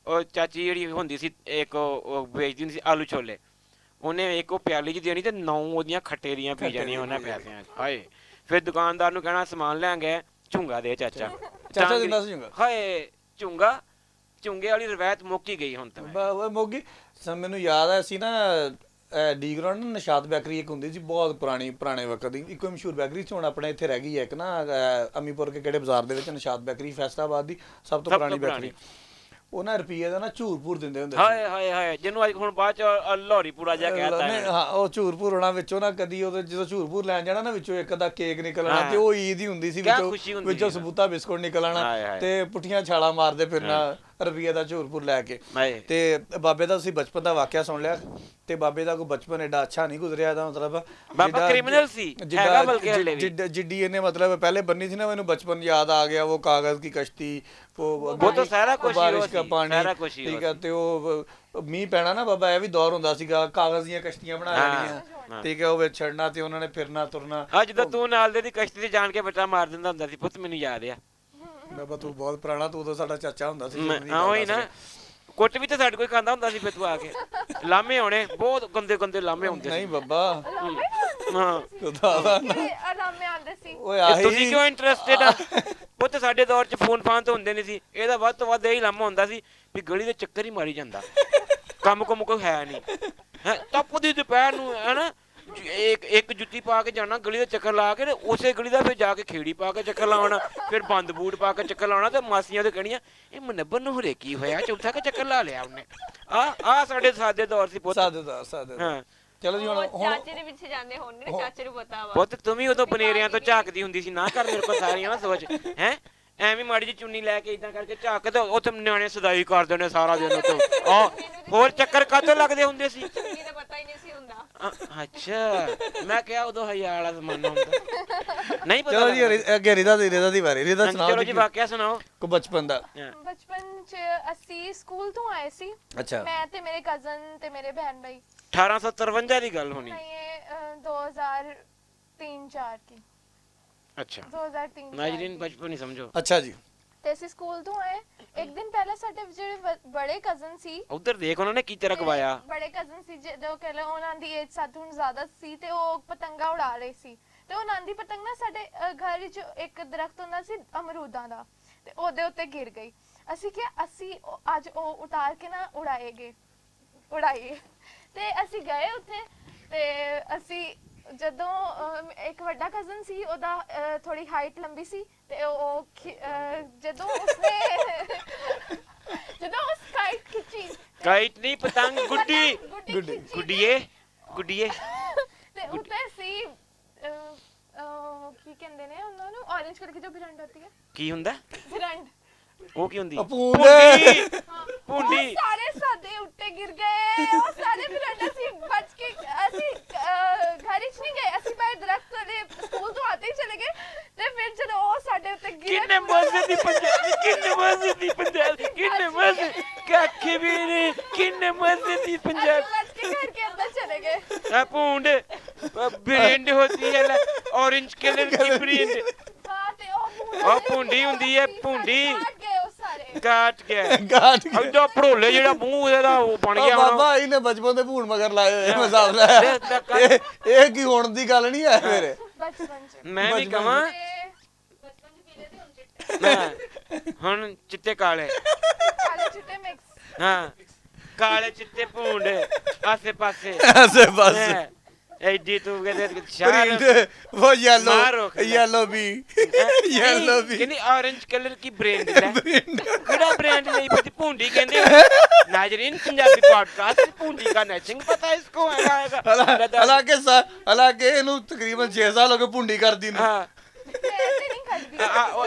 ਚਾਚੀ ਜਿਹੜੀ ਹੁੰਦੀ ਸੀ ਇੱਕ ਉਹ ਵੇਚਦੀ ਹੁੰਦੀ ਸੀ ਆਲੂ ਛੋਲੇ, ਉਹਨੇ ਇੱਕ ਉਹ ਪਿਆਲੀ 'ਚ ਦੇਣੀ ਤੇ 9 ਉਹਦੀਆਂ ਖੱਟੇਰੀਆਂ ਪੀ ਜਾਣੀਆਂ ਉਹਨਾਂ ਪੈਸਿਆਂ 'ਚ। ਹਾਏ, ਫਿਰ ਦੁਕਾਨਦਾਰ ਨੂੰ ਕਹਿਣਾ ਸਮਾਨ ਲੈ ਗਏ, ਝੁੰਗਾ ਦੇ ਚਾਚਾ। ਚਾਚਾ ਦਿੰਦਾ ਸੀ ਝੁੰਗਾ। ਹਾਏ, ਝੁੰਗੇ ਵਾਲੀ ਰਵਾਇਤ ਮੁੱਕ ਹੀ ਗਈ ਹੁਣ ਤਾਂ। ਮੋਗੀ ਮੈਨੂੰ ਯਾਦ ਹੈ, ਅਸੀਂ ਨਾ ਡੀ ਗਰਾਊਂਡ ਨਿਸ਼ਾਦ ਬੇਕਰੀ ਇੱਕ ਹੁੰਦੀ ਸੀ, ਬਹੁਤ ਪੁਰਾਣੇ ਵਕਤ ਦੀ, ਇੱਕੋ ਮਸ਼ਹੂਰ ਬੇਕਰੀ ਸੀ, ਹੁਣ ਆਪਣੇ ਇੱਥੇ ਰਹਿ ਗਈ ਹੈ ਇੱਕ ਨਾ ਅਮੀਪੁਰ ਕੇ ਕਿਹੜੇ ਬਾਜ਼ਾਰ ਦੇ ਵਿੱਚ, ਨਿਸ਼ਾਦ ਬੇਕਰੀ ਫੈਸਲਾਬਾਦ ਦੀ ਸਭ ਤੋਂ ਪੁਰਾਣੀ ਬੇਕਰੀ। ਉਹ ਨਾ ਰੁਪਈਏ ਦਾ ਨਾ ਝੂਰਪੂਰ ਦਿੰਦੇ ਹੁੰਦੇ ਸੀ। ਹਾਏ ਹਾਏ ਹਾਏ, ਜਿਹਨੂੰ ਅੱਜ ਹੁਣ ਬਾਅਦ ਚ ਲੋਹਰੀਪੁਰਾ ਜਾ ਕਹਿਤਾ। ਹਾਂ, ਉਹ ਝੂਰਪੂਰ ਹੋਣਾ ਵਿੱਚੋਂ ਨਾ, ਕਦੀ ਉਹਦੇ ਜਦੋਂ ਝੂਰਪੂਰ ਲੈਣ ਜਾਣਾ ਨਾ, ਵਿੱਚੋਂ ਇੱਕ ਅੱਧਾ ਕੇਕ ਨਿਕਲਣਾ, ਤੇ ਉਹ ਈਦ ਹੀ ਹੁੰਦੀ ਸੀ, ਵਿੱਚੋਂ ਸਬੂਤਾ ਬਿਸਕੁਟ ਨਿਕਲਣਾ, ਤੇ ਪੁੱਠੀਆਂ ਛਾਲਾਂ ਮਾਰਦੇ ਫਿਰਨਾ ਰੁਪਈਏ ਦਾ ਝੂਰਪੂਰ ਲੈ ਕੇ। ਤੇ ਬਾਬੇ ਦਾ ਅਸੀਂ ਬਚਪਨ ਦਾ ਵਾਕਿਆ ਸੁਣ ਲਿਆ, ਤੇ ਬਾਬੇ ਦਾ ਕੋਈ ਬਚਪਨ ਐਡਾ ਅੱਛਾ ਨਹੀਂ ਗੁਜ਼ਰਿਆ ਦਾ, ਮਤਲਬ ਬਾਬਾ ਕ੍ਰਿਮੀਨਲ ਸੀ, ਹੈਗਾ ਬਲਕਿ ਹਲੇ ਵੀ। ਜਿੱਡੀ ਇਹਨੇ ਮਤਲਬ ਪਹਿਲੇ ਬੰਨੀ ਸੀ ਨਾ, ਮੈਨੂੰ ਬਚਪਨ ਯਾਦ ਆ ਗਿਆ, ਉਹ ਕਾਗਜ਼ ਕੀ ਕਸ਼ਤੀ, ਉਹ ਤਾਂ ਸਾਰਾ ਕੁਝ ਬਾਰਿਸ਼ ਦਾ ਪਾਣੀ, ਠੀਕ ਹੈ, ਤੇ ਉਹ ਮੀਂਹ ਪੈਣਾ ਨਾ ਬਾਬਾ, ਇਹ ਵੀ ਦੌਰ ਹੁੰਦਾ ਸੀਗਾ, ਕਾਗਜ਼ ਦੀਆਂ ਕਸ਼ਤੀਆਂ ਬਣਾ ਲੈਣੀਆਂ, ਠੀਕ ਹੈ, ਉਹ ਵਿੱਚ ਛੱਡਣਾ ਤੇ ਉਹਨਾਂ ਨੇ ਫਿਰਨਾ ਤੁਰਨਾ। ਜਦੋਂ ਤੂੰ ਨਾਲ ਦੇ ਦੀ ਕਸ਼ਤੀ ਤੇ ਜਾਣ ਕੇ ਬੱਟਾ ਮਾਰ ਦਿੰਦਾ ਹੁੰਦਾ ਸੀ ਪੁੱਤ, ਮੈਨੂੰ ਯਾਦ ਆ। ਬਾਬਾ ਤੂੰ ਬਹੁਤ ਪੁਰਾਣਾ, ਤੂੰ ਉਦੋਂ ਸਾਡਾ ਚਾਚਾ ਹੁੰਦਾ ਸੀ। ਉਹੀ ਨਾ, ਕੁੱਟ ਵੀ ਤੇ ਸਾਡੇ ਕੋਈ ਖਾਂਦਾ ਹੁੰਦਾ ਸੀ ਫਿਰ ਤੂੰ ਆ ਕੇ ਲਾਮੇ ਹੋਣੇ ਬਹੁਤ ਗੰਦੇ ਗੰਦੇ ਲਾਮੇ ਹੁੰਦੇ ਨਹੀਂ ਸੀ ਬੱਬਾ ਹਾਂ ਖੁਦਾ ਦਾ ਨਾ। ਕਿ ਆਰਾਮੇ ਆਉਂਦੇ ਸੀ। ਓਏ ਇਹ ਤੁਸੀਂ ਆਹੀ ਕਿਉਂ ਇੰਟਰਸਟਿਡ ਆ ਉਹ ਤੇ ਸਾਡੇ ਦੌਰ 'ਚ ਫੋਨ ਫਾਨ ਤਾਂ ਹੁੰਦੇ ਨਹੀਂ ਸੀ ਇਹਦਾ ਵੱਧ ਤੋਂ ਵੱਧ ਇਹੀ ਲਾਮਾ ਹੁੰਦਾ ਸੀ ਵੀ ਗਲੀ ਦੇ ਚੱਕਰ ਹੀ ਮਾਰੀ ਜਾਂਦਾ ਕੰਮ ਕੁਮ ਕੋਈ ਹੈ ਨਹੀਂ ਹੈ ਤਪਦੀ ਦੁਪਹਿਰ ਨੂੰ ਹਨਾ ਇੱਕ ਜੁੱਤੀ ਪਾ ਕੇ ਜਾਣਾ ਗਲੀ ਦਾ ਚੱਕਰ ਲਾ ਕੇ ਤੇ ਉਸੇ ਗਲੀ ਦਾ ਫਿਰ ਜਾ ਕੇ ਖੇੜੀ ਪਾ ਕੇ ਚੱਕਰ ਲਾਉਣਾ ਫਿਰ ਬੰਦ ਬੂਟ ਪਾ ਕੇ ਚੱਕਰ ਲਾਉਣਾ ਤੇ ਮਾਸੀਆਂ ਤੇ ਕਹਿਣੀਆਂ ਇਹ ਮਨੱਬਰ ਨੂੰ ਹਰੇ ਕੀ ਹੋਇਆ ਚੌਥਾ ਕਿ ਚੱਕਰ ਲਾ ਲਿਆ ਉਹਨੇ ਆ ਸਾਡੇ ਸਾਦੇ ਦੌਰ ਸੀ ਪੁੱਤ ਸਾਦੇ ਹਾਂ ਚਲੋ ਜੀ ਉਹ ਹੁਣ ਚਾਚੇ ਦੇ ਪਿੱਛੇ ਜਾਂਦੇ ਹੋਣਗੇ ਨਾ, ਚਾਚੇ ਨੂੰ ਪਤਾ ਵਾ। ਪੁੱਤ ਤੂੰ ਵੀ ਉਦੋਂ ਬਨੇਰਿਆਂ ਤੋਂ ਝਾਕਦੀ ਹੁੰਦੀ ਸੀ ਨਾ ਕਰ ਮੇਰੇ ਕੋਲ ਸਾਰੀਆਂ ਨਾ ਸੋਚ ਹੈ ਐਵੇਂ ਮਾੜੀ ਜਿਹੀ ਚੁੰਨੀ ਲੈ ਕੇ ਇਦਾਂ ਕਰਕੇ ਝਾਕ ਤੇ ਉੱਥੇ ਨਿਆਣੇ ਸਦਾਈ ਕਰਦੇ ਨੇ ਸਾਰਾ ਦਿਨ ਉੱਤੇ ਆ ਹੋਰ ਚੱਕਰ ਕਾਹਤੋਂ ਲੱਗਦੇ ਹੁੰਦੇ ਸੀ ਚੁੰਨੀ ਦਾ ਪਤਾ ਹੀ ਨਹੀਂ ਸੀ ਹੁੰਦਾ। ਅੱਛਾ ਮੈਂ ਕਿਹਾ ਉਦੋਂ ਹਯਾ ਵਾਲਾ ਜ਼ਮਾਨਾ ਹੁੰਦਾ ਨਹੀਂ ਪਤਾ ਚਲੋ ਜੀ ਅੱਗੇ ਰਿਦਾ ਦੀ ਵਾਰੀ ਰਿਦਾ ਲੱਗਦਾ। ਸੁਣਾਓ ਚਲੋ ਜੀ ਵਾਕਿਆ ਸੁਣਾਓ ਕੋ ਬਚਪਨ ਦਾ। ਹਾਂ। ਬਚਪਨ ਚ ਅਸੀਂ ਸਕੂਲ ਤੋਂ ਆਏ ਸੀ, ਅੱਛਾ ਮੈਂ ਤੇ ਮੇਰੇ ਕਜ਼ਨ ਤੇ ਮੇਰੇ ਭੈਣ ਭਾਈ। 1853 ਦੀ ਗੱਲ ਹੋਣੀ नहीं ये 2003-4 की ਅੱਛਾ 2003 ਨਾਜ਼ਰੀਨ ਬਚਪਨ ਹੀ ਸਮਝੋ ਅੱਛਾ ਜੀ ਤੇ ਅਸੀਂ ਸਕੂਲ ਤੋਂ ਆਏ ਇੱਕ ਦਿਨ ਪਹਿਲਾਂ ਸਾਡੇ ਜਿਹੜੇ ਬੜੇ ਕਜ਼ਨ ਸੀ, ਉਧਰ ਦੇਖ ਉਹਨਾਂ ਨੇ ਕੀ ਤਰ੍ਹਾਂ ਗਵਾਇਆ ਬੜੇ ਕਜ਼ਨ ਸੀ ਜਦੋਂ ਕਹਿੰਦੇ ਉਹਨਾਂ ਦੀ ਏਜ ਸਾਥੋਂ ਜ਼ਿਆਦਾ ਸੀ ਤੇ ਉਹ ਪਤੰਗਾ ਉਡਾ ਰਹੇ ਸੀ ਤੇ ਉਹਨਾਂ ਦੀ ਪਤੰਗ ਨਾ ਸਾਡੇ ਘਰ ਵਿੱਚ ਇੱਕ ਦਰਖਤ ਹੁੰਦਾ ਸੀ ਅਮਰੂਦਾਂ ਦਾ ਤੇ ਉਹਦੇ ਉੱਤੇ ਗਿਰ ਗਈ। ਅਸੀਂ ਕਿਹਾ ਅਸੀਂ ਅੱਜ ਉਹ ਉਤਾਰ ਕੇ ਨਾ ਉਡਾਈਏ ਤੇ ਅਸੀਂ ਗਏ ਉੱਥੇ ਤੇ ਅਸੀਂ ਜਦੋਂ ਇੱਕ ਵੱਡਾ ਕਜ਼ਨ ਸੀ ਉਹਦਾ ਥੋੜੀ ਹਾਈਟ ਲੰਬੀ ਸੀ ਤੇ ਉਹ ਜਦੋਂ ਉਸ ਕਾਈਟ ਖਿੱਚੀ ਕਾਈਟ ਨਹੀਂ ਪਤੰਗ ਗੁੱਡੀ ਗੁੱਡੀਏ ਗੁੱਡੀਏ ਤੇ ਉੱਤੇ ਸੀ ਕੀ ਕਹਿੰਦੇ ਨੇ ਉਹਨਾਂ ਨੂੰ orange ਕਲਰ ਦੀ ਜੋ ਭਿਰੰਡ ਹੁੰਦੀ ਹੈ ਕੀ ਹੁੰਦਾ ਭਿਰੰਡ ਉਹ ਕੀ ਹੁੰਦੀ ਭੂੰਡੀ ਭੁੰਡੀ ਸਾਰੇ ਸਾਦੇ ਉੱਤੇ ਗਿਰ ਗਏ ਉਹ ਸਾਰੇ ਭਿਰੰਡ ਅਸੀਂ ਬਚ ਕੇ ਅਸੀਂ ਘਰ ਵਿੱਚ ਨਹੀਂ ਗਏ ਅਸੀਂ ਬਾਹਰ ਦਰਖਤ ਵਾਲੇ ਸਕੂਲ ਤੋਂ ਆਤੇ ਹੀ ਚਲੇ ਗਏ ਤੇ ਫਿਰ ਜਦੋਂ ਉਹ ਸਾਡੇ ਉੱਤੇ ਗਿਰੇ ਕਿੰਨੇ ਮਜ਼ੇ ਦੀ ਪੰਜਾਬੀ ਕਿੰਨੇ ਮਜ਼ੇ ਕਾਕੇ ਵੀ ਨਹੀਂ ਕਿੰਨੇ ਮਜ਼ੇ ਦੀ ਪੰਜਾਬੀ बच के घर के अंदर चले गए। ਆ ਭੁੰਡ ਬ੍ਰਿੰਡ ਹੁੰਦੀ ਹੈ orange ਕਲਰ ਦੀ ਬ੍ਰਿੰਡ हाँ ते ਉਹ ਭੁੰਡੀ ਹੁੰਦੀ ਹੈ ਭੁੰਡੀ काट गए वो सारे। ਕਾਟ ਗਿਆ ਗਾਟ ਅੱਜਾ ਭੜੋਲੇ ਜਿਹੜਾ ਮੂੰਹ ਇਹਦਾ ਉਹ ਬਣ ਗਿਆ ਹੁਣ ਬਾਬਾ ਇਹਨੇ ਬਚਪਨ ਦੇ ਭੂਣ ਮਗਰ ਲਾਏ ਹੋਏ ਮਜ਼ਾਕ ਲੈ ਇਹ ਕੀ ਹੋਣ ਦੀ ਗੱਲ ਨਹੀਂ ਹੈ ਮੇਰੇ बचपन से। ਮੈਂ ਵੀ ਕਹਾਂ बचपन से पीले थे उन चिट्टे ਹੁਣ ਚਿੱਟੇ ਕਾਲੇ काले चिट्टे मिक्स। ਹਾਂ ਕਾਲੇ ਚਿੱਟੇ ਭੁੰਡ ਆਸੇ ਪਾਸੇ ਐਸੇ ਬਸ ਐਡੀ ਤੂੰ ਕਹਿੰਦੇ ਸ਼ਾਰ ਪ੍ਰਿੰਟ ਉਹ ਮਾਰੋ ਯੈਲੋ ਵੀ ਯੈਲੋ ਵੀ ਕਹਿੰਦੀ orange ਕਲਰ ਕੀ ਬ੍ਰਾਂਡ ਲੈ ਕਿਹੜਾ ਬ੍ਰਾਂਡ ਲਈ ਬਤੀ ਭੁੰਡੀ ਕਹਿੰਦੇ नाजरीन पंजाबी पॉडकास्ट भूंडी का मैचिंग पता है इसको ਹਾਲਾਂਕਿ ਇਹਨੂੰ ਤਕਰੀਬਨ 6 ਸਾਲ ਹੋ ਗਏ ਭੁੰਡੀ ਕਰਦੀ ਨੂੰ हाँ ऐसे नहीं करती।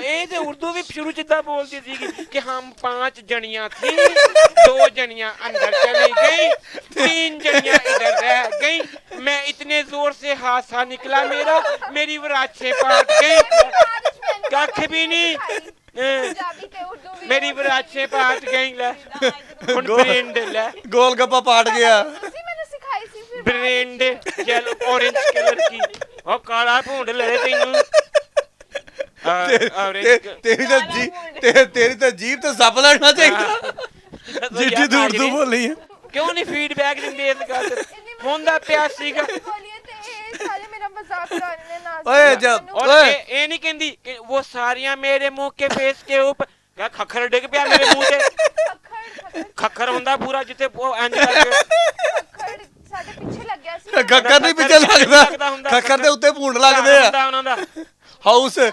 ये तो उर्दू भी शुरू चिद्दा बोलती थी कि हम 5 जनियां थी 2 जनियां अंदर चली गई 3 जनियां इधर रह गई मैं इतने जोर से हादसा निकला मेरी वराछे पाट गई कख भी नहीं पंजाबी ते उर्दू भी। मेरी वराछे पाट गई ले हुन ब्रेंड ले ਗੋਲ ਗੱਪਾ ਪਾਟ ਗਿਆ उसी मैंने सिखाई थी फिर। ब्रेंड येलो ऑरेंज कलर की ओ काला भूंड ले तैनू ਤੇਰੀ ਤਾਂ ਜੀਭ ਤੇ ਸੱਪ ਲੜਨਾ ਚਾਹੀਦਾ ਜਿੱਡੀ ਦੂਰ ਤੋਂ ਬੋਲੀ ਹੈ ਕਿਉਂ ਨਹੀਂ ਫੀਡਬੈਕ ਦਿੰਦੇ ਇਸ ਗੱਲ ਤੇ ਹੁੰਦਾ ਪਿਆ ਸੀਗਾ बोलिए ते सारे मेरा मजाक उड़ा रहे हैं नाज़। ਓਏ ਜਾ और ਓਏ ये नहीं कहती कि वो सारियां मेरे मुंह के फेस के ऊपर क्या खखर डिग पिया मेरे मुंह से खखर ਹੁੰਦਾ ਪੂਰਾ ਜਿੱਥੇ ਉਹ ਇੰਜ ਕਰਕੇ खखड़ साडे पीछे लग गया सी। ਖੱਖਰ ਨਹੀਂ ਪਿੱਛੇ ਲੱਗਦਾ ਖੱਖਰ ਦੇ ਉੱਤੇ ਭੂੰਡ ਲੱਗਦੇ ਆ ਹੁੰਦਾ ਉਹਨਾਂ ਦਾ house of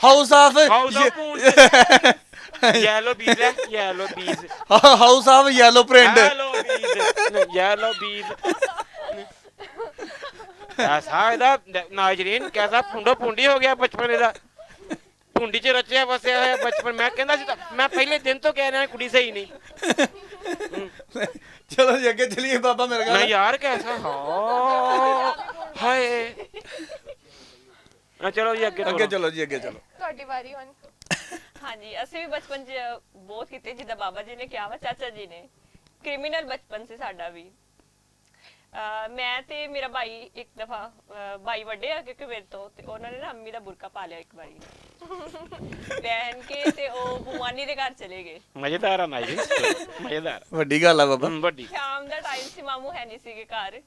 house of yellow bees ਹੈ yellow bees house of yellow print yellow bees ऐसा ਇਹਦਾ ਨਾਜ਼ਰੀਨ कैसा ਪੁੰਡੋ ਪੁੰਡੀ ਹੋ ਗਿਆ ਬਚਪਨ ਇਹਦਾ ਪੁੰਡੀ ਚ ਰਚਿਆ ਵਸਿਆ ਹੋਇਆ ਬਚਪਨ ਮੈਂ ਕਹਿੰਦਾ ਸੀ ਮੈਂ ਪਹਿਲੇ ਦਿਨ ਤੋਂ ਕਹਿ ਰਿਹਾ ਕੁੜੀ ਸਹੀ ਨਹੀਂ ਚਲੋ ਜੀ ਅੱਗੇ ਚਲੀਏ ਬਾਬਾ ਮੇਰੇ ਮੈਂ ਨਾਲ ਯਾਰ ਕੈਸਾ ਹਾਏ ਚਲੋ ਜੀ ਅੱਗੇ ਚਲੋ ਜੀ ਅੱਗੇ ਚਲੋ ਤੁਹਾਡੀ ਵਾਰੀ ਹੁਣ। ਹਾਂਜੀ ਅਸੀਂ ਵੀ ਬਚਪਨ 'ਚ ਬਹੁਤ ਕੀਤੇ ਜਿੱਦਾਂ ਬਾਬਾ ਜੀ ਨੇ ਕਿਹਾ ਵਾ ਚਾਚਾ ਜੀ ਨੇ ਕ੍ਰਿਮੀਨਲ ਬਚਪਨ ਸੀ ਸਾਡਾ ਵੀ ਮੈਂ ਤੇ ਮੇਰਾ ਭਾਈ ਇੱਕ ਦਫਾ ਭਾਈ ਵੱਡੇ ਆ ਕਿਉਂਕਿ ਮੇਰੇ ਤੋਂ ਤੇ ਉਹਨਾਂ ਨੇ ਨਾ ਅੰਮੀ ਦਾ ਬੁਰਕਾ ਪਾ ਲਿਆ ਇੱਕ ਵਾਰੀ ਪਹਿਨ ਕੇ ਤੇ ਉਹ ਬੁਮਾਨੀ ਦੇ ਘਰ ਚਲੇ ਗਏ। ਮਜ਼ੇਦਾਰ ਆ ਨਾਈ ਮਜ਼ੇਦਾਰ ਵੱਡੀ ਗੱਲ ਆ ਬਾਬਾ। ਵੱਡੀ ਸ਼ਾਮ ਦਾ ਟਾਈਮ ਸੀ, ਮਾਮੂ ਹੈ ਨਹੀਂ ਸੀਗੇ ਘਰ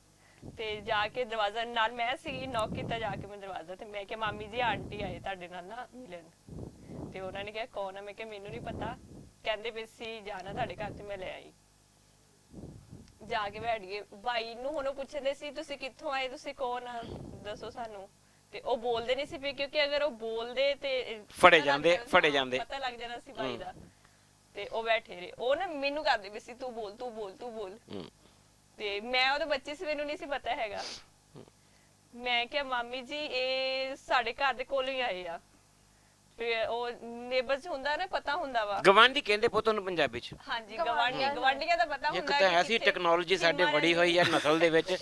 ਤੇ ਜਾ ਕੇ ਦਰਵਾਜ਼ਾ ਨਾਲ ਮੈਂ ਸੀ ਨੌਕ ਕੀਤਾ ਜਾ ਕੇ ਮੈਂ ਦਰਵਾਜ਼ਾ ਤੇ ਮੈਂ ਕਿਹਾ ਮਾਮੀ ਜੀ ਆਂਟੀ ਆਏ ਤੁਹਾਡੇ ਨਾਲ ਨਾ ਮਿਲਣ ਤੇ ਉਹਨਾਂ ਨੇ ਕਿਹਾ ਕੌਣ ਆ? ਮੈਂ ਕਿਹਾ ਮੈਨੂੰ ਨਹੀਂ ਪਤਾ, ਕਹਿੰਦੇ ਵੀ ਸੀ ਜਾਣਾ ਤੁਹਾਡੇ ਘਰ ਤੇ ਮੈਂ ਲੈ ਆਈ। ਜਾ ਕੇ ਬੈਠ ਗਏ। ਭਾਈ ਨੂੰ ਹੁਣ ਉਹ ਪੁੱਛਦੇ ਸੀ ਤੁਸੀਂ ਕਿੱਥੋਂ ਆਏ, ਤੁਸੀਂ ਕੌਣ ਆ, ਦੱਸੋ ਸਾਨੂੰ। ਤੇ ਉਹ ਬੋਲਦੇ ਨਹੀਂ ਸੀ ਪਏ ਕਿਉਂਕਿ ਅਗਰ ਉਹ ਬੋਲਦੇ ਤੇ ਫੜੇ ਪਤਾ ਲੱਗ ਜਾਂਦੇ, ਜਾਣਾ ਸੀ, ਫੜੇ ਜਾਂਦੇ। ਪਤਾ ਲੱਗ ਜਾਣਾ ਸੀ ਭਾਈ ਦਾ। ਤੇ ਉਹ ਬੈਠੇ ਰਹੇ, ਉਹ ਨਾ ਮੈਨੂੰ ਕਰਦੇ ਵੀ ਸੀ ਤੂੰ ਬੋਲ ਤੂੰ ਬੋਲ ਤੂੰ ਬੋਲ। ਤੇ ਮੈਂ ਉਹਦੇ ਬੱਚੇ ਸੀ, ਮੈਨੂੰ ਨਹੀਂ ਸੀ ਪਤਾ ਹੈਗਾ। ਮੈਂ ਕਿਹਾ ਮਾਮੀ ਜੀ ਇਹ ਸਾਡੇ ਘਰ ਦੇ ਕੋਲ ਹੀ ਆਏ ਆ। ਫਿਰ ਉਹ ਨੇਬਰਸ ਹੁੰਦਾ ਨਾ, ਪਤਾ ਹੁੰਦਾ ਵਾ। ਗਵਾਂਢੀ ਕਹਿੰਦੇ ਪੁੱਤ ਨੂੰ ਪੰਜਾਬੀ ਚ। ਹਾਂਜੀ ਗਵਾਂਢੀਆਂ ਦਾ ਪਤਾ ਇੱਕ ਹੁੰਦਾ ਤਾਂ ਕਿ ਐਸੀ ਕਿੱਥੇ ਟੈਕਨੋਲੋਜੀ ਸਾਡੇ ਸੀਮਾ ਵੜੀ ਹੋਈ ਹੈ ਨਸਲ ਦੇ ਵਿੱਚ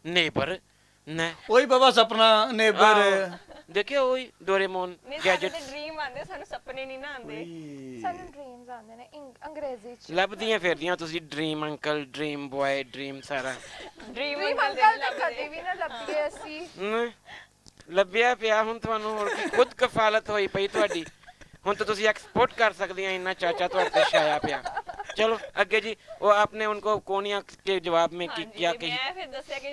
ਨੇਬਰ ਨਾ ਉਹੀ ਬਾਬਾ ਸਪਨਾ ਨੇਬਰ। ਦੇਖਿਓ ਉਹੀ ਡੋਰੇਮੋਨ ਨਹੀਂ, ਗੈਜਟ ਸਾਡੇ ਡ੍ਰੀਮ ਆਉਂਦੇ, ਸਾਨੂੰ ਸੁਪਨੇ ਨਹੀਂ ਨਾ ਆਉਂਦੇ। ਸਾਨੂੰ ਡ੍ਰੀਮਸ ਆਉਂਦੇ ਨੇ ਅੰਗਰੇਜ਼ੀ ਚ। ਲੱਭਦੀਆਂ ਫਿਰਦੀਆਂ ਤੁਸੀਂ dream uncle dream boy dream ਸਾਰਾ ਡ੍ਰੀਮ ਡ੍ਰੀਮ ਅੰਕਲ ਅੰਕਲ ਤਾਂ ਕਦੇ ਵੀ ਨਾ ਲੱਭੀਏ ਅਸੀਂ। ਲੱਭਿਆ ਪਿਆ ਹੁਣ ਤੁਹਾਨੂੰ ਹੋਰ ਕੀ ਖੁਦ ਕਫਾਲਤ ਹੋਈ ਪਈ ਤੁਹਾਡੀ। ਹੁਣ ਤਾਂ ਤੁਸੀਂ ਐਕਸਪੋਰਟ कर सकती हैं इतना चाचा ਤੁਹਾਡੇ ਤੇ ਛਾਇਆ ਪਿਆ। चलो आगे जी वो आपने उनको कोनिया के जवाब में ਹਾਂਜੀ, क्या ਤੇ कही? ਮੈਂ ਫਿਰ ਦੱਸਿਆ ਕਿ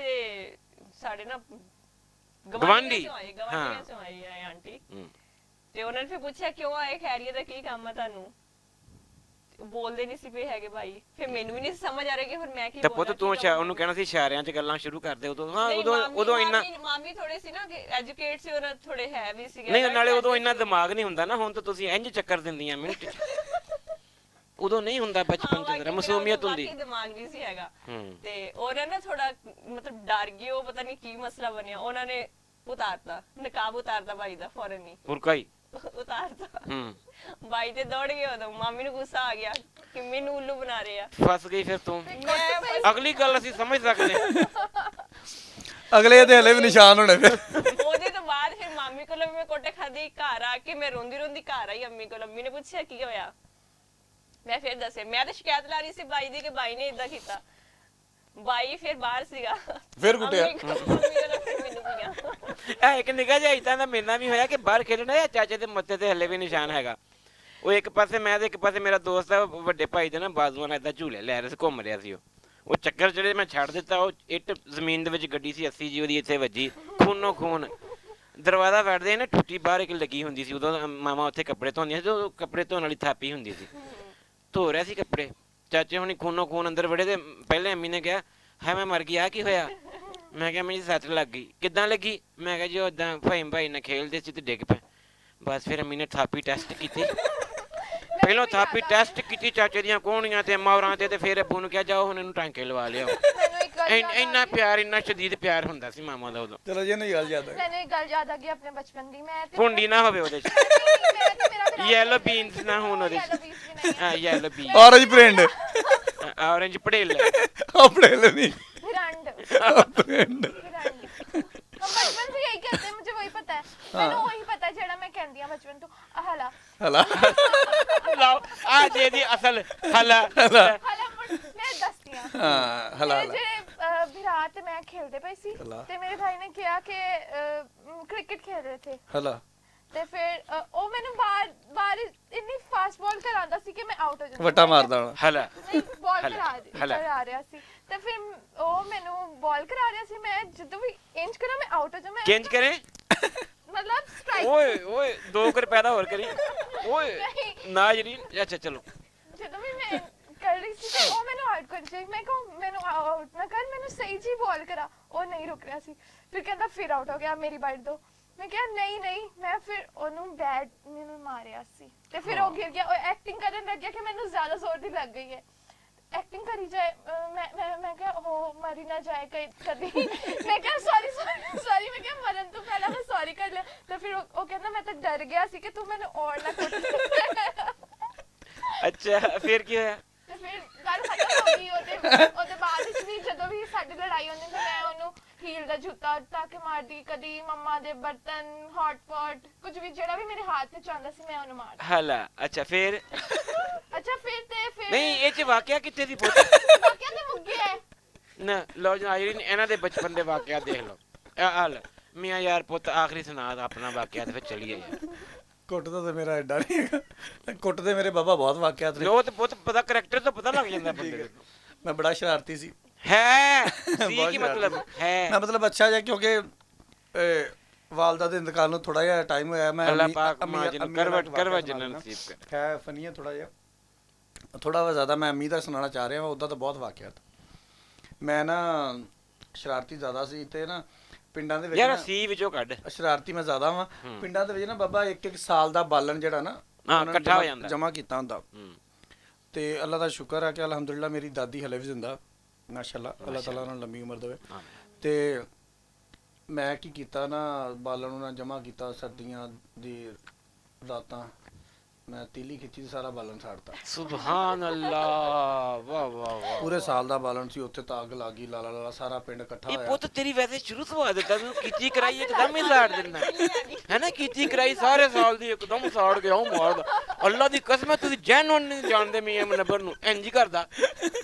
ਸਾਡੇ ਨਾ ਗਵਾਂਢੀ, ਗਵਾਂਢੀਆਂ ਚੋਂ ਆਏ ਆ ਆਂਟੀ। ਤੇ ਉਹਨਾਂ ਨੇ ਫਿਰ ਪੁੱਛਿਆ ਕਿਉਂ ਆਏ, ਖੈਰੀਅਤ ਦਾ ਕੀ ਕੰਮ ਆ ਤੁਹਾਨੂੰ? ਤੇ ਉਹ ਬੋਲਦੇ ਨਹੀਂ ਸੀ ਪਏ ਹੈਗੇ ਭਾਈ। ਫਿਰ ਮੈਨੂੰ ਵੀ ਨਹੀਂ ਸਮਝ ਆ ਰਿਹਾ ਕਿ ਫਿਰ ਮੈਂ ਕੀ ਤਾਂ ਬੋਲਾਂ। ਪੁੱਤ ਤੂੰ ਉਹਨੂੰ ਕਹਿਣਾ ਸੀ ਇਸ਼ਾਰਿਆਂ 'ਚ ਗੱਲਾਂ ਸ਼ੁਰੂ ਕਰ ਦੇ ਉਦੋਂ। ਹਾਂ ਉਦੋਂ ਇੰਨਾ ਮਾਮੀ ਥੋੜੇ ਸੀ ਨਾ ਕਿ ਐਜੂਕੇਟ ਸੀ, ਉਹਨਾਂ ਥੋੜੇ ਹੈ ਵੀ ਸੀਗੇ। ਨਹੀਂ ਨਾਲੇ ਉਦੋਂ ਇੰਨਾ ਦਿਮਾਗ ਨਹੀਂ ਹੁੰਦਾ ਨਾ। ਹੁਣ ਤਾਂ ਤੁਸੀਂ ਇੰਜ ਚੱਕਰ ਦਿੰਦੀਆਂ ਮਿੰਟ 'ਚ। ਉਦੋਂ ਨਹੀਂ ਹੁੰਦਾ ਬਚਪਨ 'ਚ ਜ਼ਰਾ ਮਾਸੂਮੀਅਤ ਹੁੰਦੀ। ਦਿਮਾਗ ਨਹੀਂ ਸੀ ਹੈਗਾ। ਤੇ ਉਹਨਾਂ ਨੇ ਥੋੜਾ ਮਤਲਬ ਡਰ ਗਏ, ਉਹ ਪਤਾ ਨਹੀਂ ਕੀ ਮਸਲਾ ਬਣਿਆ। ਉਹਨਾਂ ਨੇ ਉਤਾਰਤਾ ਨਕਾਬ, ਉਤਾਰਤਾ ਭਾਈ ਦਾ ਫੌਰਨ ਹੀ ਬੁਰਕਾ ਹੀ ਉਤਾਰਤਾ। ਭਾਈ ਤੇ ਦੌੜ ਗਏ। ਉਦੋਂ ਮਾਮੀ ਨੂੰ ਗੁੱਸਾ ਆ ਗਿਆ ਕਿ ਮੈਨੂੰ ਉੱਲੂ ਬਣਾ ਰਹੇ ਆ। ਫਸ ਗਈ ਫਿਰ ਤੂੰ। ਮੈਂ ਅਗਲੀ ਗੱਲ ਅਸੀਂ ਸਮਝ ਸਕਦੇ ਹਾਂ। ਅਗਲੇ ਦੇ ਹਲੇ ਵੀ ਨਿਸ਼ਾਨ ਹੋਣੇ ਫਿਰ। ਉਹਦੇ ਤੋਂ ਬਾਅਦ ਫਿਰ ਮਾਮੀ ਕੋਲੋਂ ਮੈਂ ਕੋਟੇ ਖਾਦੀ। ਘਰ ਆ ਕੇ ਮੈਂ ਰੋਂਦੀ ਰੋਂਦੀ ਘਰ ਆਈ ਅੰਮੀ ਕੋਲ। ਅੰਮੀ ਨੇ ਪੁੱਛਿਆ ਕੀ ਹੋਇਆ, ਮੈਂ ਫਿਰ ਦੱਸਿਆ। ਮੈਂ ਤਾਂ ਸ਼ਿਕਾਇਤ ਲਾ ਰਹੀ ਸੀ ਬਾਈ ਦੀ ਕਿ ਬਾਈ ਨੇ ਇਦਾਂ ਕੀਤਾ। ਬਾਈ ਫਿਰ ਬਾਹਰ ਸੀਗਾ, ਫਿਰ ਕੁੱਟਿਆ। ਇਹ ਇੱਕ ਨਿਗਾਹ ਜਿਹਾ ਇਦਾਂ ਦਾ ਮੇਰੇ ਨਾਲ ਵੀ ਹੋਇਆ ਕਿ ਬਾਹਰ ਖੇਡਣਾ ਇਹ ਚਾਚੇ ਦੇ ਮੱਥੇ ਤੇ ਹੱਲੇ ਵੀ ਨਿਸ਼ਾਨ ਹੈਗਾ। ਉਹ ਇੱਕ ਪਾਸੇ ਮੈਂ ਤੇ ਇੱਕ ਪਾਸੇ ਮੇਰਾ ਦੋਸਤ ਆ, ਵੱਡੇ ਭਾਈ ਦੇ ਨਾ ਬਾਜ਼ੂਆਂ ਨਾਲ ਏਦਾਂ ਝੂਲੇ ਲੈ ਰਿਹਾ ਸੀ, ਘੁੰਮ ਰਿਹਾ ਸੀ। ਉਹ ਚੱਕਰ ਜਿਹੜੇ ਮੈਂ ਛੱਡ ਦਿੱਤਾ, ਉਹ ਇੱਟ ਜ਼ਮੀਨ ਦੇ ਵਿੱਚ ਗੱਡੀ ਸੀ 80 ਜੀ, ਉਹਦੀ ਇੱਥੇ ਵੱਜੀ, ਖੂਨੋ ਖੂਨ। ਦਰਵਾਜ਼ਾ ਵੜਦੇ ਨਾ ਟੁੱਟੀ ਬਾਹਰ ਇੱਕ ਲੱਗੀ ਹੁੰਦੀ ਸੀ। ਉਦੋਂ ਮਾਮਾ ਉੱਥੇ ਕੱਪੜੇ ਧੋਂਦੀਆਂ ਸੀ, ਉਹ ਕੱਪੜੇ ਧੋਣ ਵਾਲੀ ਥਾਪੀ ਹੁੰਦੀ ਸੀ। ਧੋ ਰਿਹਾ ਸੀ ਕੱਪੜੇ, ਚਾਚੇ ਹੁਣੀ ਖੂਨੋ ਖੂਨ ਅੰਦਰ ਵੜੇ। ਤੇ ਪਹਿਲੇ ਅੰਮੀ ਨੇ ਕਿਹਾ ਹੈ ਮੈਂ ਮਰ ਗਈ, ਆ ਕੀ ਹੋਇਆ? ਮੈਂ ਕਿਹਾ ਮੈਨੂੰ ਸੱਟ ਲੱਗ ਗਈ। ਕਿੱਦਾਂ ਲੱਗੀ? ਮੈਂ ਕਿਹਾ ਜੀ ਉਦਾਂ ਫਹੀਮ ਭਾਈ ਨਾਲ ਖੇਲਦੇ ਸੀ ਤੇ ਡਿੱਗ ਪਏ। ਬਸ ਫਿਰ ਅੰਮੀ ਨੇ ਥਾਪੀ ਟੈਸਟ ਕੀਤੀ। ਪਹਿਲਾਂ ਥਾਪੀ ਟੈਸਟ ਕੀਤੀ ਚਾਚੇ ਦੀਆਂ ਕੋਹਣੀਆਂ ਤੇ ਮੌਰਾਂ ਤੇ ਫਿਰ ਅੱਬੂ ਨੂੰ ਕਿਹਾ ਜਾਓ ਹੁਣ ਇਹਨੂੰ ਟਾਂਕੇ ਲਵਾ ਲਿਆਓ। ਇੰਨਾ ਪਿਆਰ, ਇੰਨਾ ਸ਼ਦੀਦ ਪਿਆਰ ਹੁੰਦਾ ਸੀ ਮਾਮਾ ਦਾ ਉਦੋਂ। ਚਲੋ ਜੀ ਨਹੀਂ ਗੱਲ ਯਾਦ ਆ। ਮੈਨੂੰ ਇੱਕ ਗੱਲ ਯਾਦ ਆ ਗਈ ਆਪਣੇ ਬਚਪਨ ਦੀ। ਮੈਂ ਤੇ ਭੁੰਡੀ ਨਾ ਹੋਵੇ ਉਹਦੇ 'ਚ, ਯੈਲੋ ਬੀਨਸ ਨਾ ਹੋਣ ਉਹਦੇ 'ਚ। ਹਾਂ ਯੈਲੋ ਬੀਨ, ਔਰੇਂਜ ਪ੍ਰਿੰਟ। ਔਰੇਂਜ ਪੜੇਲ ਆਪਣੇ ਲਈ ਨਹੀਂ भिरंड ਪ੍ਰਿੰਟ। हम बचपन से यही कहते हैं, मुझे वही पता है। मैंने वही पता है जेड़ा मैं कहंदी आ बचपन तो हला ਹਲਾ ਲਾਓ ਆ ਜੇ ਦੀ ਅਸਲ ਹਲਾ। हला मैं दसती हां। ਹਾਂ ਹਲਾ मेरे जेड़े भरा ते मैं खेलदे पई सी हला। ते मेरे भाई ने कहा कि क्रिकेट खेल रहे थे ਹਲਾ ਤੇ ਫਿਰ ਉਹ ਮੈਨੂੰ ਬਾਹਰ ਇੰਨੀ ਫਾਸਟ ਬਾਲ ਕਰਾਂਦਾ ਸੀ ਕਿ ਮੈਂ ਆਊਟ ਹੋ ਜਾਂਦੀ। ਵਟਾ ਮਾਰਦਾ ਹੁਣ। ਹਲਾ ਨਹੀਂ ਬਾਲ ਹਲਾ। ਕਰਾ ਰਿਹਾ ਸੀ ਤੇ ਫਿਰ ਉਹ ਮੈਨੂੰ ਬਾਲ ਕਰਾ ਰਿਹਾ ਸੀ। ਮੈਂ ਜਦੋਂ ਵੀ ਇੰਚ ਕਰਾਂ ਮੈਂ ਆਊਟ ਹੋ ਜਾ। ਮੈਂ ਕਿੰਜ ਕਰੇ? ਮਤਲਬ ਸਟ੍ਰਾਈਕ। ਓਏ ਓਏ 2 ਰੁਪਏ ਦਾ ਹੋਰ ਕਰੀ। ਓਏ ਨਹੀਂ। ਨਾ ਜਰੀ। ਅੱਛਾ ਚਲੋ। ਜਦੋਂ ਵੀ ਮੈਂ ਕਰ ਰਹੀ ਸੀ ਤੇ ਉਹ ਮੈਨੂੰ ਆਊਟ ਕਰ ਜਾਈ। ਮੈਂ ਕਹੂੰ ਮੈਨੂੰ ਆਊਟ ਨਾ ਕਰ, ਮੈਨੂੰ ਸਹੀ ਜੀ ਬਾਲ ਕਰਾ। ਉਹ ਨਹੀਂ ਰੁਕ ਰਿਹਾ ਸੀ। ਫਿਰ ਕਹਿੰਦਾ ਫਿਰ ਆਊਟ ਹੋ ਗਿਆ, ਮੇਰੀ ਬਾਈਟ ਦੋ। ਮੈਂ ਕਿਹਾ ਨਹੀਂ ਮੈਂ ਫਿਰ ਉਹਨੂੰ ਬੈਟ ਮੈਨੂੰ ਮਾਰਿਆ ਸੀ ਤੇ ਫਿਰ ਉਹ ਗਿਰ ਗਿਆ। ਉਹ ਐਕਟਿੰਗ ਕਰਨ ਲੱਗਿਆ ਕਿ ਮੈਨੂੰ ਜ਼ਿਆਦਾ ਜ਼ੋਰ ਦੀ ਲੱਗ ਗਈ ਹੈ। ਐਕਟਿੰਗ ਕਰੀ ਜਾਏ। ਮੈਂ ਕਿਹਾ ਉਹ ਮਰੀ ਨਾ ਜਾਏ ਕਦੀ। ਮੈਂ ਕਿਹਾ ਸੌਰੀ। ਮੈਂ ਕਿਹਾ ਮਰਨ ਤੋਂ ਪਹਿਲਾਂ ਮੈਂ ਸੌਰੀ ਕਰ ਲਿਆ। ਤਾਂ ਫਿਰ ਉਹ ਕਹਿੰਦਾ ਮੈਂ ਤਾਂ ਡਰ ਗਿਆ ਸੀ ਕਿ ਤੂੰ ਮੈਨੂੰ ਔਰ ਨਾ ਕੁੱਟ। ਅੱਛਾ ਫਿਰ ਕੀ ਹੋਇਆ? ਤੇ ਫਿਰ ਗੱਲ ਖਤਮ ਹੋ ਗਈ। ਉਹਦੇ ਬਾਅਦ ਵਿੱਚ ਵੀ ਜਦੋਂ ਵੀ ਸਾਡੀ ਲੜਾਈ ਹੁੰਦੀ ਸੀ ਮੈਂ ਉਹਨੂੰ ਹੀਲ ਦਾ ਜੁੱਤਾ ਤਾਂ ਕੇ ਮਾਰਦੀ, ਕਦੀ ਮੰਮਾ ਦੇ ਬਰਤਨ, ਹੌਟ ਪੌਟ, ਕੁਝ ਵੀ ਜਿਹੜਾ ਵੀ ਮੇਰੇ ਹੱਥ ਵਿੱਚ ਆਉਂਦਾ ਸੀ ਮੈਂ ਉਹਨੂੰ ਮਾਰਦੀ। ਹਲਾ। ਅੱਛਾ ਫਿਰ? ਅੱਛਾ ਫਿਰ ਨਹੀਂ ਇਹ ਚ ਵਾਕਿਆ ਕਿੱਥੇ ਦੀ ਪੁੱਤ? ਵਾਕਿਆ ਤੇ ਮੁੱਕ ਗਿਆ ਹੈ। ਨਾ ਲਓ ਜੀ ਆਇਰੀਨ ਇਹਨਾਂ ਦੇ ਬਚਪਨ ਦੇ ਵਾਕਿਆ ਦੇਖ ਲਓ ਆ ਲੈ ਮੀਆਂ ਯਾਰ ਪੁੱਤ ਆਖਰੀ ਸੁਣਾ ਆਪਣਾ ਵਾਕਿਆ ਤੇ ਫਿਰ ਚਲੀਏ ਯਾਰ ਕੁੱਟ ਦਾ ਤਾਂ ਮੇਰਾ ਐਡਾ ਨਹੀਂ ਹੈਗਾ, ਕੁੱਟ ਦੇ ਮੇਰੇ ਬਾਬਾ ਬਹੁਤ ਵਾਕਿਆਤ ਨੇ। ਲੋ ਤੇ ਪੁੱਤ ਪਤਾ ਕਰੈਕਟਰ ਤੋਂ ਪਤਾ ਲੱਗ ਜਾਂਦਾ ਬੰਦੇ ਦੇ ਮੈਂ ਬੜਾ ਸ਼ਰਾਰਤੀ ਸੀ। ਹੈ ਸੀ ਬਹੁਤ ਕੀ ਮਤਲਬ ਹੈ ਮੈਂ ਮਤਲਬ ਅੱਛਾ ਜਿਹਾ, ਕਿਉਂਕਿ ਵਾਲਦਾ ਦੇ ਇੰਤਕਾਲ ਨੂੰ ਥੋੜਾ ਜਿਹਾ ਟਾਈਮ ਹੋਇਆ। ਮੈਂ ਅੱਲਾਹ ਪਾਕ ਮਾਂ ਜੀ ਨੂੰ ਕਰਵਟ ਜੰਨਤ ਨਸੀਬ ਕਰ। ਹੈ ਫਨੀ ਹੈ ਥੋੜਾ ਜਿਹਾ, ਥੋੜਾ ਵਾ ਜ਼ਿਆਦਾ ਮੈਂ ਅੰਮੀ ਦਾ ਸੁਣਾਉਣਾ ਚਾਹ ਰਿਹਾ। ਉੱਦਾਂ ਤਾਂ ਬਹੁਤ ਵਾਕਿਆਤ। ਮੈਂ ਨਾ ਸ਼ਰਾਰਤੀ ਜ਼ਿਆਦਾ ਸੀ ਤੇ ਨਾ ਪਿੰਡਾਂ ਦੇ ਵਿੱਚ ਯਾਰ ਨਾ ਸੀ ਵਿੱਚੋਂ ਕੱਢ ਸ਼ਰਾਰਤੀ ਮੈਂ ਜ਼ਿਆਦਾ ਵਾਂ। ਪਿੰਡਾਂ ਦੇ ਵਿੱਚ ਨਾ ਬਾਬਾ ਇੱਕ ਸਾਲ ਦਾ ਬਾਲਣ ਜਿਹੜਾ ਨਾ ਹਾਂ ਇਕੱਠਾ ਹੋ ਜਾਂਦਾ ਜਮਾ ਕੀਤਾ ਹੁੰਦਾ। ਤੇ ਅੱਲਾ ਦਾ ਸ਼ੁਕਰ ਹੈ ਕਿ ਅਲਹਮਦੁਲਿਲਾ ਮੇਰੀ ਦਾਦੀ ਹਲੇ ਵੀ ਜ਼ਿੰਦਾ, ਮਾਸ਼ਾਅੱਲਾ, ਅੱਲਾਹ ਤਾਲਾ ਉਹਨਾਂ ਨੂੰ ਲੰਮੀ ਉਮਰ ਦੇਵੇ। ਤੇ ਮੈਂ ਕੀ ਕੀਤਾ ਨਾ, ਬਾਲਣ ਉਹਨਾਂ ਜਮਾ ਕੀਤਾ ਸਰਦੀਆਂ ਦੀ ਰਾਤਾਂ, ਮੈਂ ਤੀਲੀ ਖਿੱਚੀ ਤੇ ਸਾਰਾ ਬਾਲਣ ਸਾੜਤਾ। ਸੁਭਾਨ ਅੱਲਾਹ ਵਾਹ ਵਾਹ ਵਾਹ ਪੂਰੇ ਸਾਲ ਦਾ ਬਾਲਣ ਸੀ, ਉੱਥੇ ਤਾਂ ਅੱਗ ਲੱਗ ਗਈ, ਲਾਲਾ ਲਾਲਾ ਸਾਰਾ ਪਿੰਡ ਇਕੱਠਾ ਇਹ ਹੋਇਆ। ਪੁੱਤ ਤੇਰੀ ਵੈਸੇ ਸ਼ੁਰੂ ਤੋਂ ਆਦਤ ਹੈ ਤੂੰ ਕੀਤੀ ਕਰਾਈ ਇੱਕਦਮ ਹੀ ਸਾੜ ਦਿੰਦਾ ਹੈ ਨਾ, ਕੀਤੀ ਕਰਾਈ ਸਾਰੇ ਸਾਲ ਦੀ ਇੱਕਦਮ ਸਾੜ ਕੇ ਆਉਂ ਮਾਰਦਾ। ਅੱਲਾ ਦੀ ਕਸਮ ਹੈ ਤੁਸੀਂ ਜੈਨੂਨ ਨਹੀਂ ਜਾਣਦੇ ਮੀਆਂ ਮਨੱਬਰ ਨੂੰ, ਇੰਜ ਹੀ ਕਰਦਾ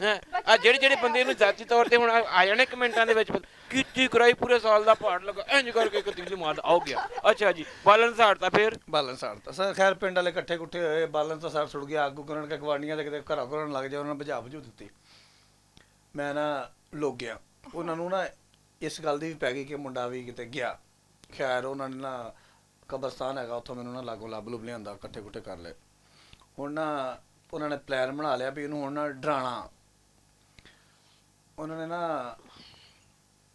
ਹੈ। ਆ ਜਿਹੜੇ ਬੰਦੇ ਨੂੰ ਜ਼ਾਤੀ ਤੌਰ ਤੇ ਹੁਣ ਆ ਜਾਣੇ ਕਮੈਂਟਾਂ ਦੇ ਵਿੱਚ ਕੀਤੀ ਕਰਾਈ ਪੂਰੇ ਸਾਲ ਦਾ ਪਾੜ ਲਗਾ ਇੰਜ ਕਰਕੇ ਇੱਕ ਤੀਲੀ ਮਾਰਦਾ ਆਉ ਗਿਆ। ਅੱਛਾ ਜੀ ਬਾਲਣ ਸਾੜਤਾ ਫਿਰ ਬਾਲਣ ਸਾੜਤਾ ਸਰ। ਖੈਰ ਪਿੰਡ ਵਾਲੇ ਇਕੱਠੇ ਕੁੱਠੇ ਹੋਏ, ਬਾਲਣ ਤਾਂ ਸਾਰ ਸੁੱਟ ਗਿਆ। ਅੱਗੂ ਕਰਨ ਕੇ ਗਵਾਂਡੀਆਂ ਦੇ ਕਿਤੇ ਘਰਾਂ ਘਰਾਂ ਲੱਗ ਜਾ, ਉਹਨਾਂ ਨੇ ਬੁਝਾ ਬੁਝੂ ਦਿੱਤੀ। ਮੈਂ ਨਾ ਲੁੱਕ ਗਿਆ। ਉਹਨਾਂ ਨੂੰ ਨਾ ਇਸ ਗੱਲ ਦੀ ਵੀ ਪੈ ਗਈ ਕਿ ਮੁੰਡਾ ਵੀ ਕਿਤੇ ਗਿਆ। ਖੈਰ ਉਹਨਾਂ ਨੇ ਨਾ ਕਬਰਸਤਾਨ ਹੈਗਾ ਉੱਥੋਂ ਮੈਨੂੰ ਨਾ ਲਾਗੋਂ ਲੱਭ ਲੁੱਭ ਲਿਆਂਦਾ, ਇਕੱਠੇ ਕੁੱਠੇ ਕਰ ਲਏ। ਹੁਣ ਨਾ ਉਹਨਾਂ ਨੇ ਪਲਾਨ ਬਣਾ ਲਿਆ ਵੀ ਇਹਨੂੰ ਹੁਣ ਨਾ ਡਰਾਉਣਾ। ਉਹਨਾਂ ਨੇ ਨਾ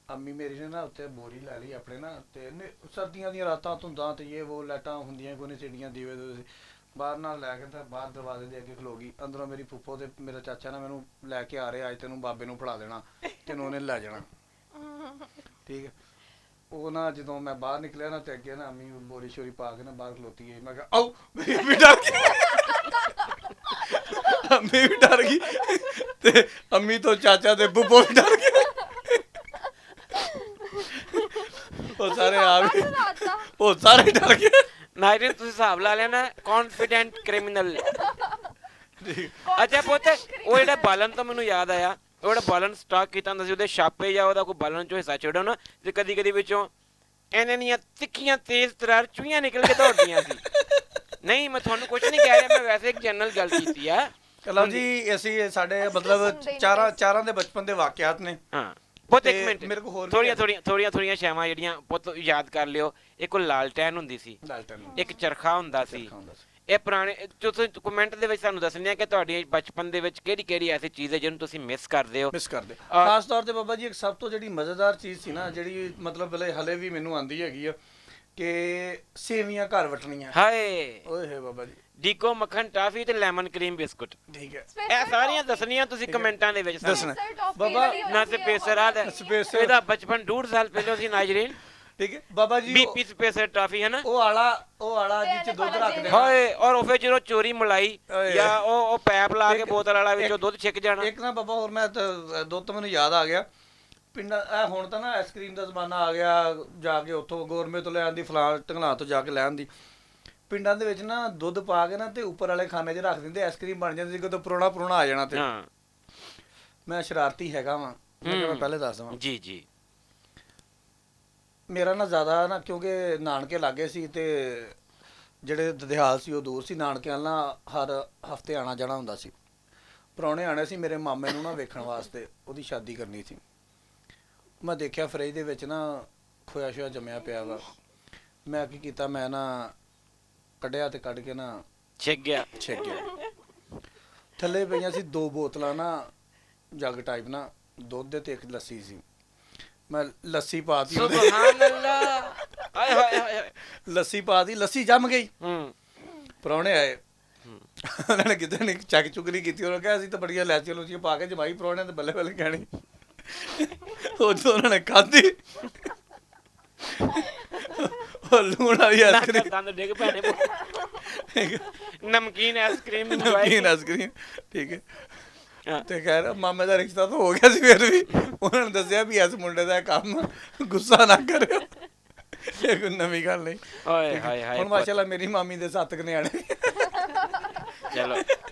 ਅੰਮੀ ਮੇਰੀ ਨੇ ਨਾ ਉੱਤੇ ਬੋਰੀ ਲੈ ਲਈ ਆਪਣੇ ਨਾ, ਤੇ ਸਰਦੀਆਂ ਦੀਆਂ ਰਾਤਾਂ ਧੁੰਦਾਂ ਤੇ ਇਹ ਉਹ ਲਾਈਟਾਂ ਹੁੰਦੀਆਂ ਕੋਈ ਨਹੀਂ, ਚਿੜੀਆਂ ਦੀਵੇ ਦੂਵੇ ਬਾਹਰ ਨਾਲ ਲੈ ਕੇ ਤਾਂ ਬਾਹਰ ਦਰਵਾਜ਼ੇ ਦੇ ਅੱਗੇ ਖਲੋ ਗਈ। ਅੰਦਰੋਂ ਮੇਰੀ ਫੁੱਫੋ ਤੇ ਮੇਰਾ ਚਾਚਾ ਨਾ ਮੈਨੂੰ ਲੈ ਕੇ ਆ ਰਹੇ, ਅੱਜ ਤੈਨੂੰ ਬਾਬੇ ਨੂੰ ਫੜਾ ਦੇਣਾ, ਤੈਨੂੰ ਉਹਨੇ ਲੈ ਜਾਣਾ। ਠੀਕ ਹੈ। ਉਹ ਨਾ ਜਦੋਂ ਮੈਂ ਬਾਹਰ ਨਿਕਲਿਆ ਨਾ ਤੇ ਅੱਗੇ ਨਾ ਅੰਮੀ ਬੋਰੀ ਸ਼ੋਰੀ ਪਾ ਕੇ ਨਾ ਬਾਹਰ ਖਲੋਤੀ ਗਈ। ਮੈਂ ਕਿਹਾ ਆਓ, ਮੇਰੀ ਅੰਮੀ ਡਰ ਗਈ। ਅੰਮੀ ਵੀ ਡਰ ਗਈ ਤੇ ਅੰਮੀ ਤੋਂ ਚਾਚਾ ਤੇ ਫੁੱਫੋ ਵੀ ਡਰ ਗਏ। ਉਹ ਸਾਰੇ ਆ ਗਏ, ਉਹ ਸਾਰੇ ਡਰ ਗਏ। ਨਾਇਰਨ ਤੁਸੀਂ ਹਿਸਾਬ ਲਾ ਲਿਆ ਨਾ, ਕੌਨਫੀਡੈਂਟ ਕ੍ਰਿਮੀਨਲ। ਅੱਛਾ ਪੁੱਤ ਉਹ ਜਿਹੜਾ ਬਾਲਣ ਤੋਂ ਮੈਨੂੰ ਯਾਦ ਆਇਆ, ਉਹ ਜਿਹੜਾ ਬਾਲਣ ਸਟਾਕ ਕੀਤਾ ਹੁੰਦਾ ਸੀ ਉਹਦੇ ਛਾਪੇ ਜਾਂ ਉਹਦਾ ਕੋਈ ਬਾਲਣ ਚੋਂ ਹਿੱਸਾ ਛੱਡੋ ਨਾ, ਤੇ ਕਦੀ ਕਦੀ ਵਿੱਚੋਂ ਇਹਨਾਂ ਦੀਆਂ ਤਿੱਖੀਆਂ ਤੇਜ਼ ਤਰਾਰ ਚੂਹੀਆਂ ਨਿਕਲ ਕੇ ਦੌੜਦੀਆਂ ਸੀ। ਨਹੀਂ ਮੈਂ ਤੁਹਾਨੂੰ ਕੁਝ ਨਹੀਂ ਕਹਿ ਰਿਹਾ, ਮੈਂ ਵੈਸੇ ਇੱਕ ਜਨਰਲ ਗੱਲ ਕੀਤੀ ਆ। ਚਲੋ ਜੀ ਅਸੀਂ ਸਾਡੇ ਮਤਲਬ ਚਾਰਾਂ ਦੇ ਬਚਪਨ ਦੇ ਵਾਕਿਆਤ ਨੇ। ਹਾਂ ਪੁੱਤ ਇੱਕ ਤੇ ਮਿੰਟ, ਮੇਰੇ ਕੋਲ ਹੋਰ ਵੀ ਥੋੜੀਆਂ ਸ਼ੈਵਾਂ ਜਿਹੜੀਆਂ ਪੁੱਤ ਯਾਦ ਕਰ ਲਿਓ। ਇੱਕ ਉਹ ਲਾਲਟੈਨ ਹੁੰਦੀ ਸੀ, ਇੱਕ ਚਰਖਾ ਹੁੰਦਾ ਸੀ। ਇਹ ਪੁਰਾਣੇ ਤੁਸੀਂ ਕਮੈਂਟ ਦੇ ਵਿੱਚ ਸਾਨੂੰ ਦੱਸਣੀ ਹੈ ਕਿ ਤੁਹਾਡੀ ਬਚਪਨ ਦੇ ਵਿੱਚ ਕਿਹੜੀ ਕਿਹੜੀ ਐਸੀ ਚੀਜ਼ ਹੈ ਜਿਹਨੂੰ ਤੁਸੀਂ ਮਿਸ ਕਰਦੇ ਹੋ। ਖਾਸ ਤੌਰ ਤੇ ਬਾਬਾ ਜੀ ਇੱਕ ਸਭ ਤੋਂ ਜਿਹੜੀ ਮਜ਼ੇਦਾਰ ਚੀਜ਼ ਸੀ ਨਾ, ਜਿਹੜੀ ਮਤਲਬ ਹਲੇ ਵੀ ਮੈਨੂੰ ਆਂਦੀ ਹੈਗੀ ਆ, ਕਿ ਸੇਵੀਆਂ ਘਰ ਵਟਣੀਆਂ। ਹਾਏ ਓਏ ਹੋਏ ਬਾਬਾ ਜੀ, ਡੀਕੋ ਮੱਖਣ ਟਾਫੀ ਤੇ ਲੈਮਨ ਕਰੀਮ ਬਿਸਕੁਟ। ਠੀਕ ਹੈ, ਇਹ ਸਾਰੀਆਂ ਦੱਸਣੀਆਂ ਤੁਸੀਂ ਕਮੈਂਟਾਂ ਦੇ ਵਿੱਚ ਦੱਸਣਾ। ਬਾਬਾ ਨਾ ਸਪੇਸਰ ਆ ਇਹਦਾ ਬਚਪਨ 1.5 ਸਾਲ ਪਹਿਲਾਂ ਸੀ ਨਾਜਰੀਨ। ਠੀਕ ਹੈ Baba ji, BP spacer toffee ਹੈ ਨਾ, ਉਹ ਆਲਾ ਜਿੱਚ ਦੁੱਧ ਰੱਖਦੇ ਹਾਏ। ਔਰ ਉਹ ਫਿਰ ਜਦੋਂ ਚੋਰੀ ਮਲਾਈ ਜਾਂ ਉਹ ਪੈਪ ਲਾ ਕੇ ਬੋਤਲ ਵਾਲਾ ਵਿੱਚੋਂ ਦੁੱਧ ਛਿੱਕ ਜਾਣਾ। ਇੱਕ ਨਾ ਬਾਬਾ ਹੋਰ ਮੈਂ ਦੁੱਧ ਤੋਂ ਮੈਨੂੰ ਯਾਦ ਆ ਗਿਆ, ਪਿੰਡਾਂ ਹੁਣ ਤਾਂ ਨਾ ਆਈਸਕ੍ਰੀਮ ਦਾ ਜ਼ਮਾਨਾ ਆ ਗਿਆ, ਜਾ ਕੇ ਉੱਥੋਂ ਗੌਰਮੇ ਤੋਂ ਲੈ ਆਂਦੀ, ਫਲਾਂ ਢੰਗਲਾ ਤੋਂ ਜਾ ਕੇ ਲੈ ਆਂਦੀ। ਪਿੰਡਾਂ ਦੇ ਵਿੱਚ ਨਾ ਦੁੱਧ ਪਾ ਕੇ ਨਾ ਤੇ ਉੱਪਰ ਵਾਲੇ ਖਾਨੇ 'ਚ ਰੱਖ ਦਿੰਦੇ, ਆਈਸਕ੍ਰੀਮ ਬਣ ਜਾਂਦੀ ਸੀ। ਕਦੋਂ ਪੁਰਾਣਾ ਆ ਜਾਣਾ ਤੇ ਮੈਂ ਸ਼ਰਾਰਤੀ ਹੈਗਾ ਵਾਂ, ਮੈਂ ਪਹਿਲੇ ਦੱਸ ਦਵਾਂ ਜੀ ਜੀ। ਮੇਰਾ ਨਾ ਜ਼ਿਆਦਾ ਨਾ, ਕਿਉਂਕਿ ਨਾਨਕੇ ਲਾਗੇ ਸੀ ਤੇ ਜਿਹੜੇ ਦਦਿਆਲ ਸੀ ਉਹ ਦੂਰ ਸੀ। ਨਾਨਕਿਆਂ ਨਾਲ ਹਰ ਹਫਤੇ ਆਣਾ ਜਾਣਾ ਹੁੰਦਾ ਸੀ। ਪ੍ਰਾਹੁਣੇ ਆਣੇ ਸੀ ਮੇਰੇ ਮਾਮੇ ਨੂੰ ਨਾ ਵੇਖਣ ਵਾਸਤੇ, ਉਹਦੀ ਸ਼ਾਦੀ ਕਰਨੀ ਸੀ। ਮੈਂ ਦੇਖਿਆ ਫਰਿੱਜ ਦੇ ਵਿੱਚ ਨਾ ਖੋਇਆ ਸ਼ੋਇਆ ਜੰਮਿਆ ਪਿਆ ਵਾ। ਮੈਂ ਕੀ ਕੀਤਾ, ਮੈਂ ਨਾ ਕੱਢਿਆ ਤੇ ਕੱਢ ਕੇ ਨਾ ਛਿੱਕ ਗਿਆ। ਥੱਲੇ ਪਈਆਂ ਸੀ 2 ਬੋਤਲਾਂ ਨਾ ਜੱਗ ਟਾਈਪ ਨਾ, ਦੁੱਧ ਦੇ ਤੇ ਇੱਕ ਲੱਸੀ ਸੀ। ਮੈਂ ਲੱਸੀ ਪਾਤੀ, ਸੁਭਾਨ ਅੱਲਾਹ, ਹਾਏ ਹਾਏ ਹਾਏ। ਲੱਸੀ ਪਾਤੀ, ਲੱਸੀ ਜੰਮ ਗਈ। ਪ੍ਰਾਹੁਣੇ ਆਏ, ਉਹਨਾਂ ਨੇ ਕਿਤੇ ਨਹੀਂ ਚੱਕ ਚੁੱਕ ਨਹੀਂ ਕੀਤੀ। ਉਹਨਾਂ ਕਿਹਾ ਅਸੀਂ ਤਾਂ ਬੜੀਆਂ ਲੈਚੀਆਂ ਲੂਚੀਆਂ ਪਾ ਕੇ ਜਮਾਈ ਪ੍ਰਾਹੁਣਿਆਂ ਦੇ ਬੱਲੇ ਬੱਲੇ ਕਹਿਣੀ। ਉਹ ਤੋਂ ਉਹਨਾਂ ਨੇ ਖਾਧੀ, ਉਹ ਲੂਣ ਵਾਲੀ ਆਈਸਕ੍ਰੀਮ, ਦੰਦ ਡਿੱਗ ਪੈਣੇ, ਨਮਕੀਨ ਆਈਸਕ੍ਰੀਮ। ਠੀਕ ਹੈ। ਤੇ ਖੈਰ ਮਾਮੇ ਦਾ ਰਿਸ਼ਤਾ ਤਾਂ ਹੋ ਗਿਆ ਸੀ, ਫਿਰ ਵੀ ਉਹਨਾਂ ਨੇ ਦੱਸਿਆ ਵੀ ਇਸ ਮੁੰਡੇ ਦਾ ਕੰਮ, ਗੁੱਸਾ ਨਾ ਕਰਿਓ, ਇਹ ਕੋਈ ਨਵੀਂ ਗੱਲ ਨਹੀਂ। ਹਾਏ ਹਾਏ ਹਾਏ। ਹੁਣ ਮਾਸ਼ਾਅੱਲਾ ਮੇਰੀ ਮਾਮੀ ਦੇ 7 ਨਿਆਣੇ। ਚਲੋ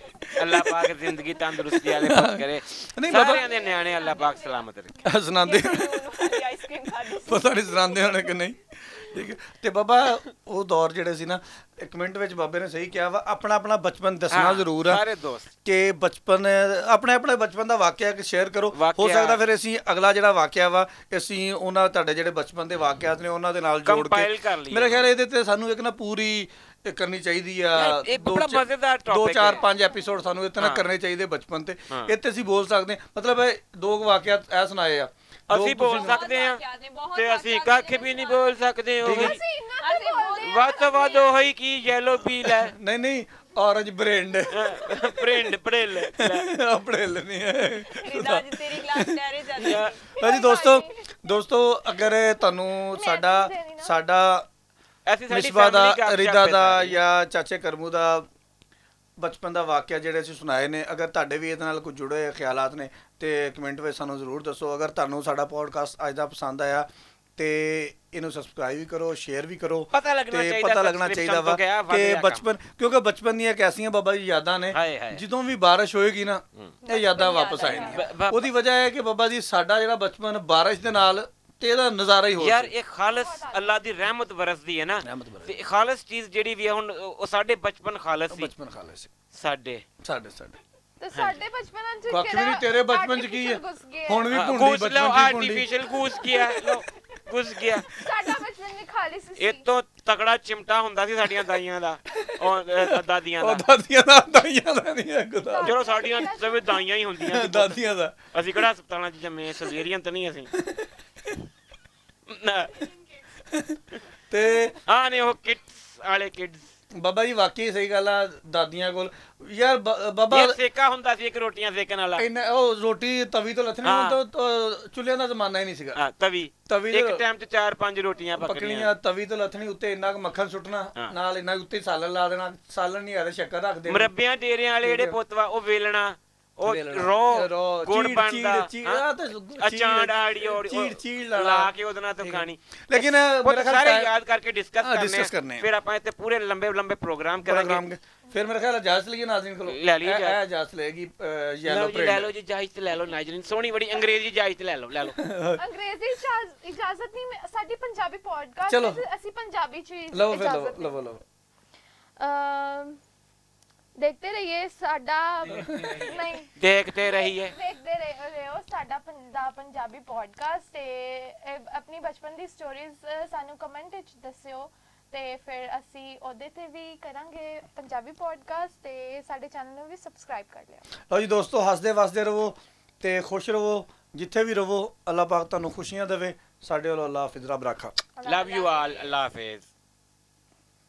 ਅੱਲਾਹ ਪਾਕ ਜ਼ਿੰਦਗੀ ਤੰਦਰੁਸਤੀ ਵਾਲੇ ਪੁੱਤ ਕਰੇ ਨਹੀਂ ਬਾਬਾ- ਸਾਰਿਆਂ ਦੇ ਨਿਆਣੇ ਅੱਲਾਹ ਪਾਕ ਸਲਾਮਤ ਰੱਖੇ ਸੁਣਾਉਂਦੇ ਆਈਸਕ੍ਰੀਮ ਖਾਦੀ ਸੀ ਪਤਾ ਨਹੀਂ ਸੁਣਾਉਂਦੇ ਹੋਣੇ ਕਿ ਨਹੀਂ। ਠੀਕ ਹੈ ਤੇ ਬਾਬਾ ਉਹ ਦੌਰ ਜਿਹੜੇ ਸੀ ਨਾ, ਇੱਕ ਮਿੰਟ ਵਿੱਚ ਬਾਬੇ ਨੇ ਸਹੀ ਕਿਹਾ ਵਾ, ਆਪਣਾ ਆਪਣਾ ਬਚਪਨ ਦੱਸਣਾ ਹਾਂ, ਜ਼ਰੂਰ ਆ ਸਾਰੇ ਦੋਸਤ ਕਿ ਬਚਪਨ ਆਪਣੇ ਆਪਣੇ ਬਚਪਨ ਦਾ ਵਾਕਿਆ ਕਿ ਸ਼ੇਅਰ ਕਰੋ। ਹੋ ਵਾਕਿਆ- ਸਕਦਾ ਫਿਰ ਅਸੀਂ ਅਗਲਾ ਜਿਹੜਾ ਵਾਕਿਆ ਵਾ ਅਸੀਂ ਉਹਨਾਂ ਤੁਹਾਡੇ ਜਿਹੜੇ ਬਚਪਨ ਦੇ ਵਾਕਿਆਤ ਨੇ ਉਹਨਾਂ ਦੇ ਨਾਲ ਜੋੜ Compile ਕੇ ਕਰ ਲਈਏ। ਮੇਰੇ ਖਿਆਲ ਇਹਦੇ ਤੇ ਸਾਨੂੰ ਇੱਕ ਨਾ ਪੂਰੀ ਇਹ ਕਰਨੀ ਚਾਹੀਦੀ ਆ। ਯਾਰ, ਇਹ ਬੜਾ ਮਜ਼ੇਦਾਰ ਦੋ topic ਚਾਰ ਹੈ। 5 ਐਪੀਸੋਡ ਸਾਨੂੰ ਇੱਥੇ ਨਾ ਹਾਂ। ਕਰਨੇ ਚਾਹੀਦੇ ਬਚਪਨ ਤੇ। ਹਾਂ। ਇੱਥੇ ਅਸੀਂ ਬੋਲ ਸਕਦੇ ਹਾਂ, ਮਤਲਬ ਇਹ ਦੋ ਵਾਕਿਆਤ ਐ ਸੁਣਾਏ ਆ। ਦੋ ਅਸੀਂ ਬੋਲ ਤੁਸੀਂ- ਸਕਦੇ ਹਾਂ ਵਾਕਿਆਤ ਨੇ, ਬਹੁਤ ਤੇ ਅਸੀਂ ਵਾਕਿਆਤ ਕੱਖ ਨੇ। ਵੀ ਨਹੀਂ ਬੋਲ ਸਕਦੇ ਉਹ ਠੀਕ ਹੈ। ਅਸੀਂ ਇੰਨਾ ਕੁ ਬੋਲਦੇ ਹਾਂ ਵੱਧ ਤੋਂ ਵੱਧ ਉਹੀ ਕੀ ਯੈਲੋ ਪੀ ਲੈ ਨਹੀਂ ਨਹੀਂ ਔਰੰਜ ਬ੍ਰੈਂਡ ਪ੍ਰਿੰਡ ਪ੍ਰਿਲ ਆਪਣੇ ਨਹੀਂ ਹੈ। ਰਿਦਾ ਜੀ ਤੇਰੀ ਕਲਾਸ ਲੈ ਰਹੇ ਜਾਂਦੇ ਹਾਂਜੀ ਦੋਸਤੋ ਅਗਰ ਤੁਹਾਨੂੰ ਸਾਡਾ ਅਸੀਂ ਸਾਡੀ ਮਿਸਬਾ ਦਾ, family ਗੱਪ ਰਿਦਾ ਸ਼ੱਪ ਦਾ ਹੈ ਜਾਂ ਚਾਚੇ ਕਰਮੂ ਦਾ ਬਚਪਨ ਦਾ ਵਾਕਿਆ ਜਿਹੜੇ ਅਸੀਂ ਸੁਣਾਏ ਨੇ, ਅਗਰ ਤੁਹਾਡੇ ਵੀ ਇਹਦੇ ਨਾਲ ਕੁਝ ਜੁੜੇ ਹੋਏ ਖਿਆਲਾਤ ਨੇ ਤੇ ਕਮੈਂਟ ਵਿੱਚ ਸਾਨੂੰ ਜ਼ਰੂਰ ਦੱਸੋ। ਅਗਰ ਤੁਹਾਨੂੰ ਸਾਡਾ ਪੋਡਕਾਸਟ ਅੱਜ ਦਾ ਪਸੰਦ ਆਇਆ ਤੇ ਇਹਨੂੰ ਸਬਸਕ੍ਰਾਈਬ ਵੀ ਕਰੋ, ਸ਼ੇਅਰ ਵੀ ਕਰੋ। ਪਤਾ ਲੱਗਣਾ ਤੇ ਚਾਹੀਦਾ, ਪਤਾ ਲੱਗਣਾ subscription ਚਾਹੀਦਾ ਵਾ ਤੋਂ ਗਿਆ, ਵੱਧ ਕਿ ਗਿਆ ਬਚਪਨ, ਕਿਉਂਕਿ ਬਚਪਨ ਦੀਆਂ ਇੱਕ ਐਸੀਆਂ ਬਾਬਾ ਜੀ ਯਾਦਾਂ ਨੇ, ਹਾਏ ਹਾਏ। ਜਦੋਂ ਵੀ ਬਾਰਿਸ਼ ਹੋਏਗੀ ਨਾ ਇਹ ਯਾਦਾਂ ਵਾਪਸ ਆ ਜਾਣਗੀਆਂ। ਉਹਦੀ ਵਜ੍ਹਾ ਹੈ ਕਿ ਬਾਬਾ ਜੀ ਸਾਡਾ ਜਿਹੜਾ ਬਚਪਨ ਬਾਰਿਸ਼ ਦੇ ਨਾਲ ਤੇ ਇਹਦਾ ਨਜ਼ਾਰਾ ਹੀ ਹੋਰ ਯਾਰ ਸੀ। ਇਹ ਖਾਲਸ ਅੱਲਾ ਦੀ ਰਹਿਮਤ ਵਰਸਦੀ ਹੈ ਨਾ, ਰਹਿਮਤ ਵਰਸਦੀ। ਤੇ ਖਾਲਸ ਚੀਜ਼ ਜਿਹੜੀ ਵੀ ਹੈ ਹੁਣ ਉਹ ਸਾਡੇ ਬਚਪਨ ਖਾਲਸ ਸੀ ਬਚਪਨ ਖਾ ਲਏ ਸੀ ਸਾਡੇ ਸਾਡੇ ਤੇ ਸਾਡੇ ਬਚਪਨ ਚ ਕੱਖ ਵੀ ਨਹੀਂ, ਤੇਰੇ ਬਚਪਨ ਚ ਕੀ ਹੈ ਹੁਣ ਵੀ ਭੁੰਡੀ ਘੁਸ ਬਚਪਨ ਲਓ ਦੀ ਭੁੰਡੀ। ਆਰਟੀਫੀਸ਼ੀਅਲ ਘੁਸ ਗਿਆ ਲਓ ਘੁਸ ਗਿਆ ਸਾਡਾ ਬਚਪਨ ਵੀ ਖਾਲੀ ਸੀ ਇਹ ਤੋਂ ਤਕੜਾ ਚਿਮਟਾ ਹੁੰਦਾ ਸੀ ਸਾਡੀਆਂ ਦਾਈਆਂ ਦਾ ਉਹ ਦਾਦੀਆਂ ਉਹ ਦਾ ਦਾਦੀਆਂ ਦਾ ਨਹੀਂ ਹੈ ਗੁਦਾ ਚਲੋ ਸਾਡੀਆਂ ਸਭ ਦਾਈਆਂ ਹੀ ਹੁੰਦੀਆਂ ਸੀ। ਦਾਦੀਆਂ ਦਾ ਅਸੀਂ ਕਿਹੜਾ ਹਸਪਤਾਲਾਂ 'ਚ ਜੰਮੇ ਸਜ਼ੇਰੀਅਨ ਤਾਂ ਨਹੀਂ ਅਸੀਂ ਨਾ। ਤੇ ਹਾਂ ਨੇ ਉਹ ਕਿਡਸ ਵਾਲੇ ਕਿਡਸ ਬਾਬਾ ਜੀ ਵਾਕਈ ਸਹੀ ਗੱਲ ਆ, ਦਾਦੀਆਂ ਕੋਲ ਯਾਰ ਬਾਬਾ ਇਹ ਸੇਕਾ ਹੁੰਦਾ ਸੀ ਇੱਕ ਰੋਟੀਆਂ ਸੇਕਣ ਵਾਲਾ ਉਹ ਰੋਟੀ ਤਵੀ ਤੋਂ ਲੱਥਣੀ, ਹਾਂ। ਹੁਣ ਤਾਂ ਚੁੱਲ੍ਹਿਆਂ ਦਾ ਜ਼ਮਾਨਾ ਹੀ ਨਹੀਂ ਸੀਗਾ। ਹਾਂ ਤਵੀ ਤਵੀ ਇੱਕ ਤੇ- ਟਾਈਮ 'ਚ 4-5 ਰੋਟੀਆਂ ਪੱਕਣੀਆਂ ਪਕੜੀਆਂ ਤਵੀ ਤੋਂ ਲੱਥਣੀ, ਉੱਤੇ ਇੰਨਾ ਕੁ ਮੱਖਣ ਸੁੱਟਣਾ, ਹਾਂ। ਨਾਲ ਇੰਨਾ ਕੁ ਉੱਤੇ ਸਾਲਣ ਲਾ ਦੇਣਾ, ਸਾਲਣ ਨਹੀਂ ਆਦਾ ਸ਼ੱਕਰ ਰੱਖ ਦੇਣੀ। ਮਰੱਬਿਆਂ ਡੇਰਿਆਂ ਵਾਲੇ ਜਿਹੜੇ ਪੁੱਤ ਵਾ ਉਹ ਵੇਲਣਾ ਉਹ ਵੇਲਣਾ, ਰੋ ਗੁੜ ਚੀੜ, ਬਣਦਾ ਚੀੜ, ਹਾਂ। ਆਹ ਤਾਂ ਅਚਾਰ ਆੜੀ ਔਰ ਚੀੜ ਲਾ ਕੇ ਉਹਦੇ ਨਾਲ ਤਾਂ ਖਾਣੀ ਲੇਕਿਨ ਉਹ ਮੇਰਾ ਖਿਆਲ ਸਾਰੇ time- ਯਾਦ ਕਰਕੇ ਡਿਸਕਸ discuss ਕਰਨੇ ਕਰਨੇ ਆ। ਫਿਰ ਆਪਾਂ ਇੱਥੇ ਪੂਰੇ ਲੰਬੇ ਪ੍ਰੋਗਰਾਮ ਪ੍ਰੋਗਰਾਮ ਕਰਾਂਗੇ ਫਿਰ ਮੇਰੇ ਖਿਆਲ ਇਜਾਜ਼ਤ ਲਈਏ ਨਾਜ਼ਰੀਨ ਕੋਲੋਂ। ਲੈ ਲਈਏ ਇਜਾਜ਼ਤ। ਇਹ ਇਜਾਜ਼ਤ ਲਏਗੀ ਯੈਲੋ ਲਓ ਜੀ ਲੈ ਪ੍ਰਿੰਟ। ਲਓ ਜੀ ਇਜਾਜ਼ਤ ਲੈ ਲਓ ਨਾਜ਼ਰੀਨ ਸੋਹਣੀ ਬੜੀ ਅੰਗਰੇਜ਼ੀ ਇਜਾਜ਼ਤ ਲੈ ਲਓ ਅੰਗਰੇਜ਼ੀ ਇਜਾਜ਼ਤ ਨਹੀਂ ਸਾਡੀ ਪੰਜਾਬੀ ਪੋਡਕਾਸਟ ਚਲੋ। ਅਸੀਂ ਪੰਜਾਬੀ ਚ ਹੀ ਲਵੋ ਫਿਰ ਇਜਾਜ਼ਤ ਲਵੋ ਦੇਖते रहिए ਸਾਡਾ ਨਹੀਂ ਦੇਖਦੇ ਰਹੀਏ ਦੇਖਦੇ ਰਹੋ ਸਾਡਾ ਪੰਜਾਬੀ ਪੋਡਕਾਸਟ ਤੇ ਆਪਣੀ ਬਚਪਨ ਦੀ ਸਟੋਰੀਜ਼ ਸਾਨੂੰ ਕਮੈਂਟ ਵਿੱਚ ਦੱਸਿਓ ਤੇ ਫਿਰ ਅਸੀਂ ਉਹਦੇ ਤੇ ਵੀ ਕਰਾਂਗੇ ਪੰਜਾਬੀ ਪੋਡਕਾਸਟ ਤੇ ਸਾਡੇ ਚੈਨਲ ਨੂੰ ਵੀ ਸਬਸਕ੍ਰਾਈਬ ਕਰ ਲਿਓ। ਲਓ ਜੀ ਦੋਸਤੋ, ਹੱਸਦੇ ਵਸਦੇ ਰਹੋ ਤੇ ਖੁਸ਼ ਰਹੋ, ਜਿੱਥੇ ਵੀ ਰਹੋ। ਅੱਲਾਹ ਪਾਕ ਤੁਹਾਨੂੰ ਖੁਸ਼ੀਆਂ ਦੇਵੇ। ਸਾਡੇ ਵੱਲੋਂ ਅੱਲਾਹ ਹਾਫਿਜ਼, ਰੱਬ ਰਾਖਾ। Love you all Allah Hafiz.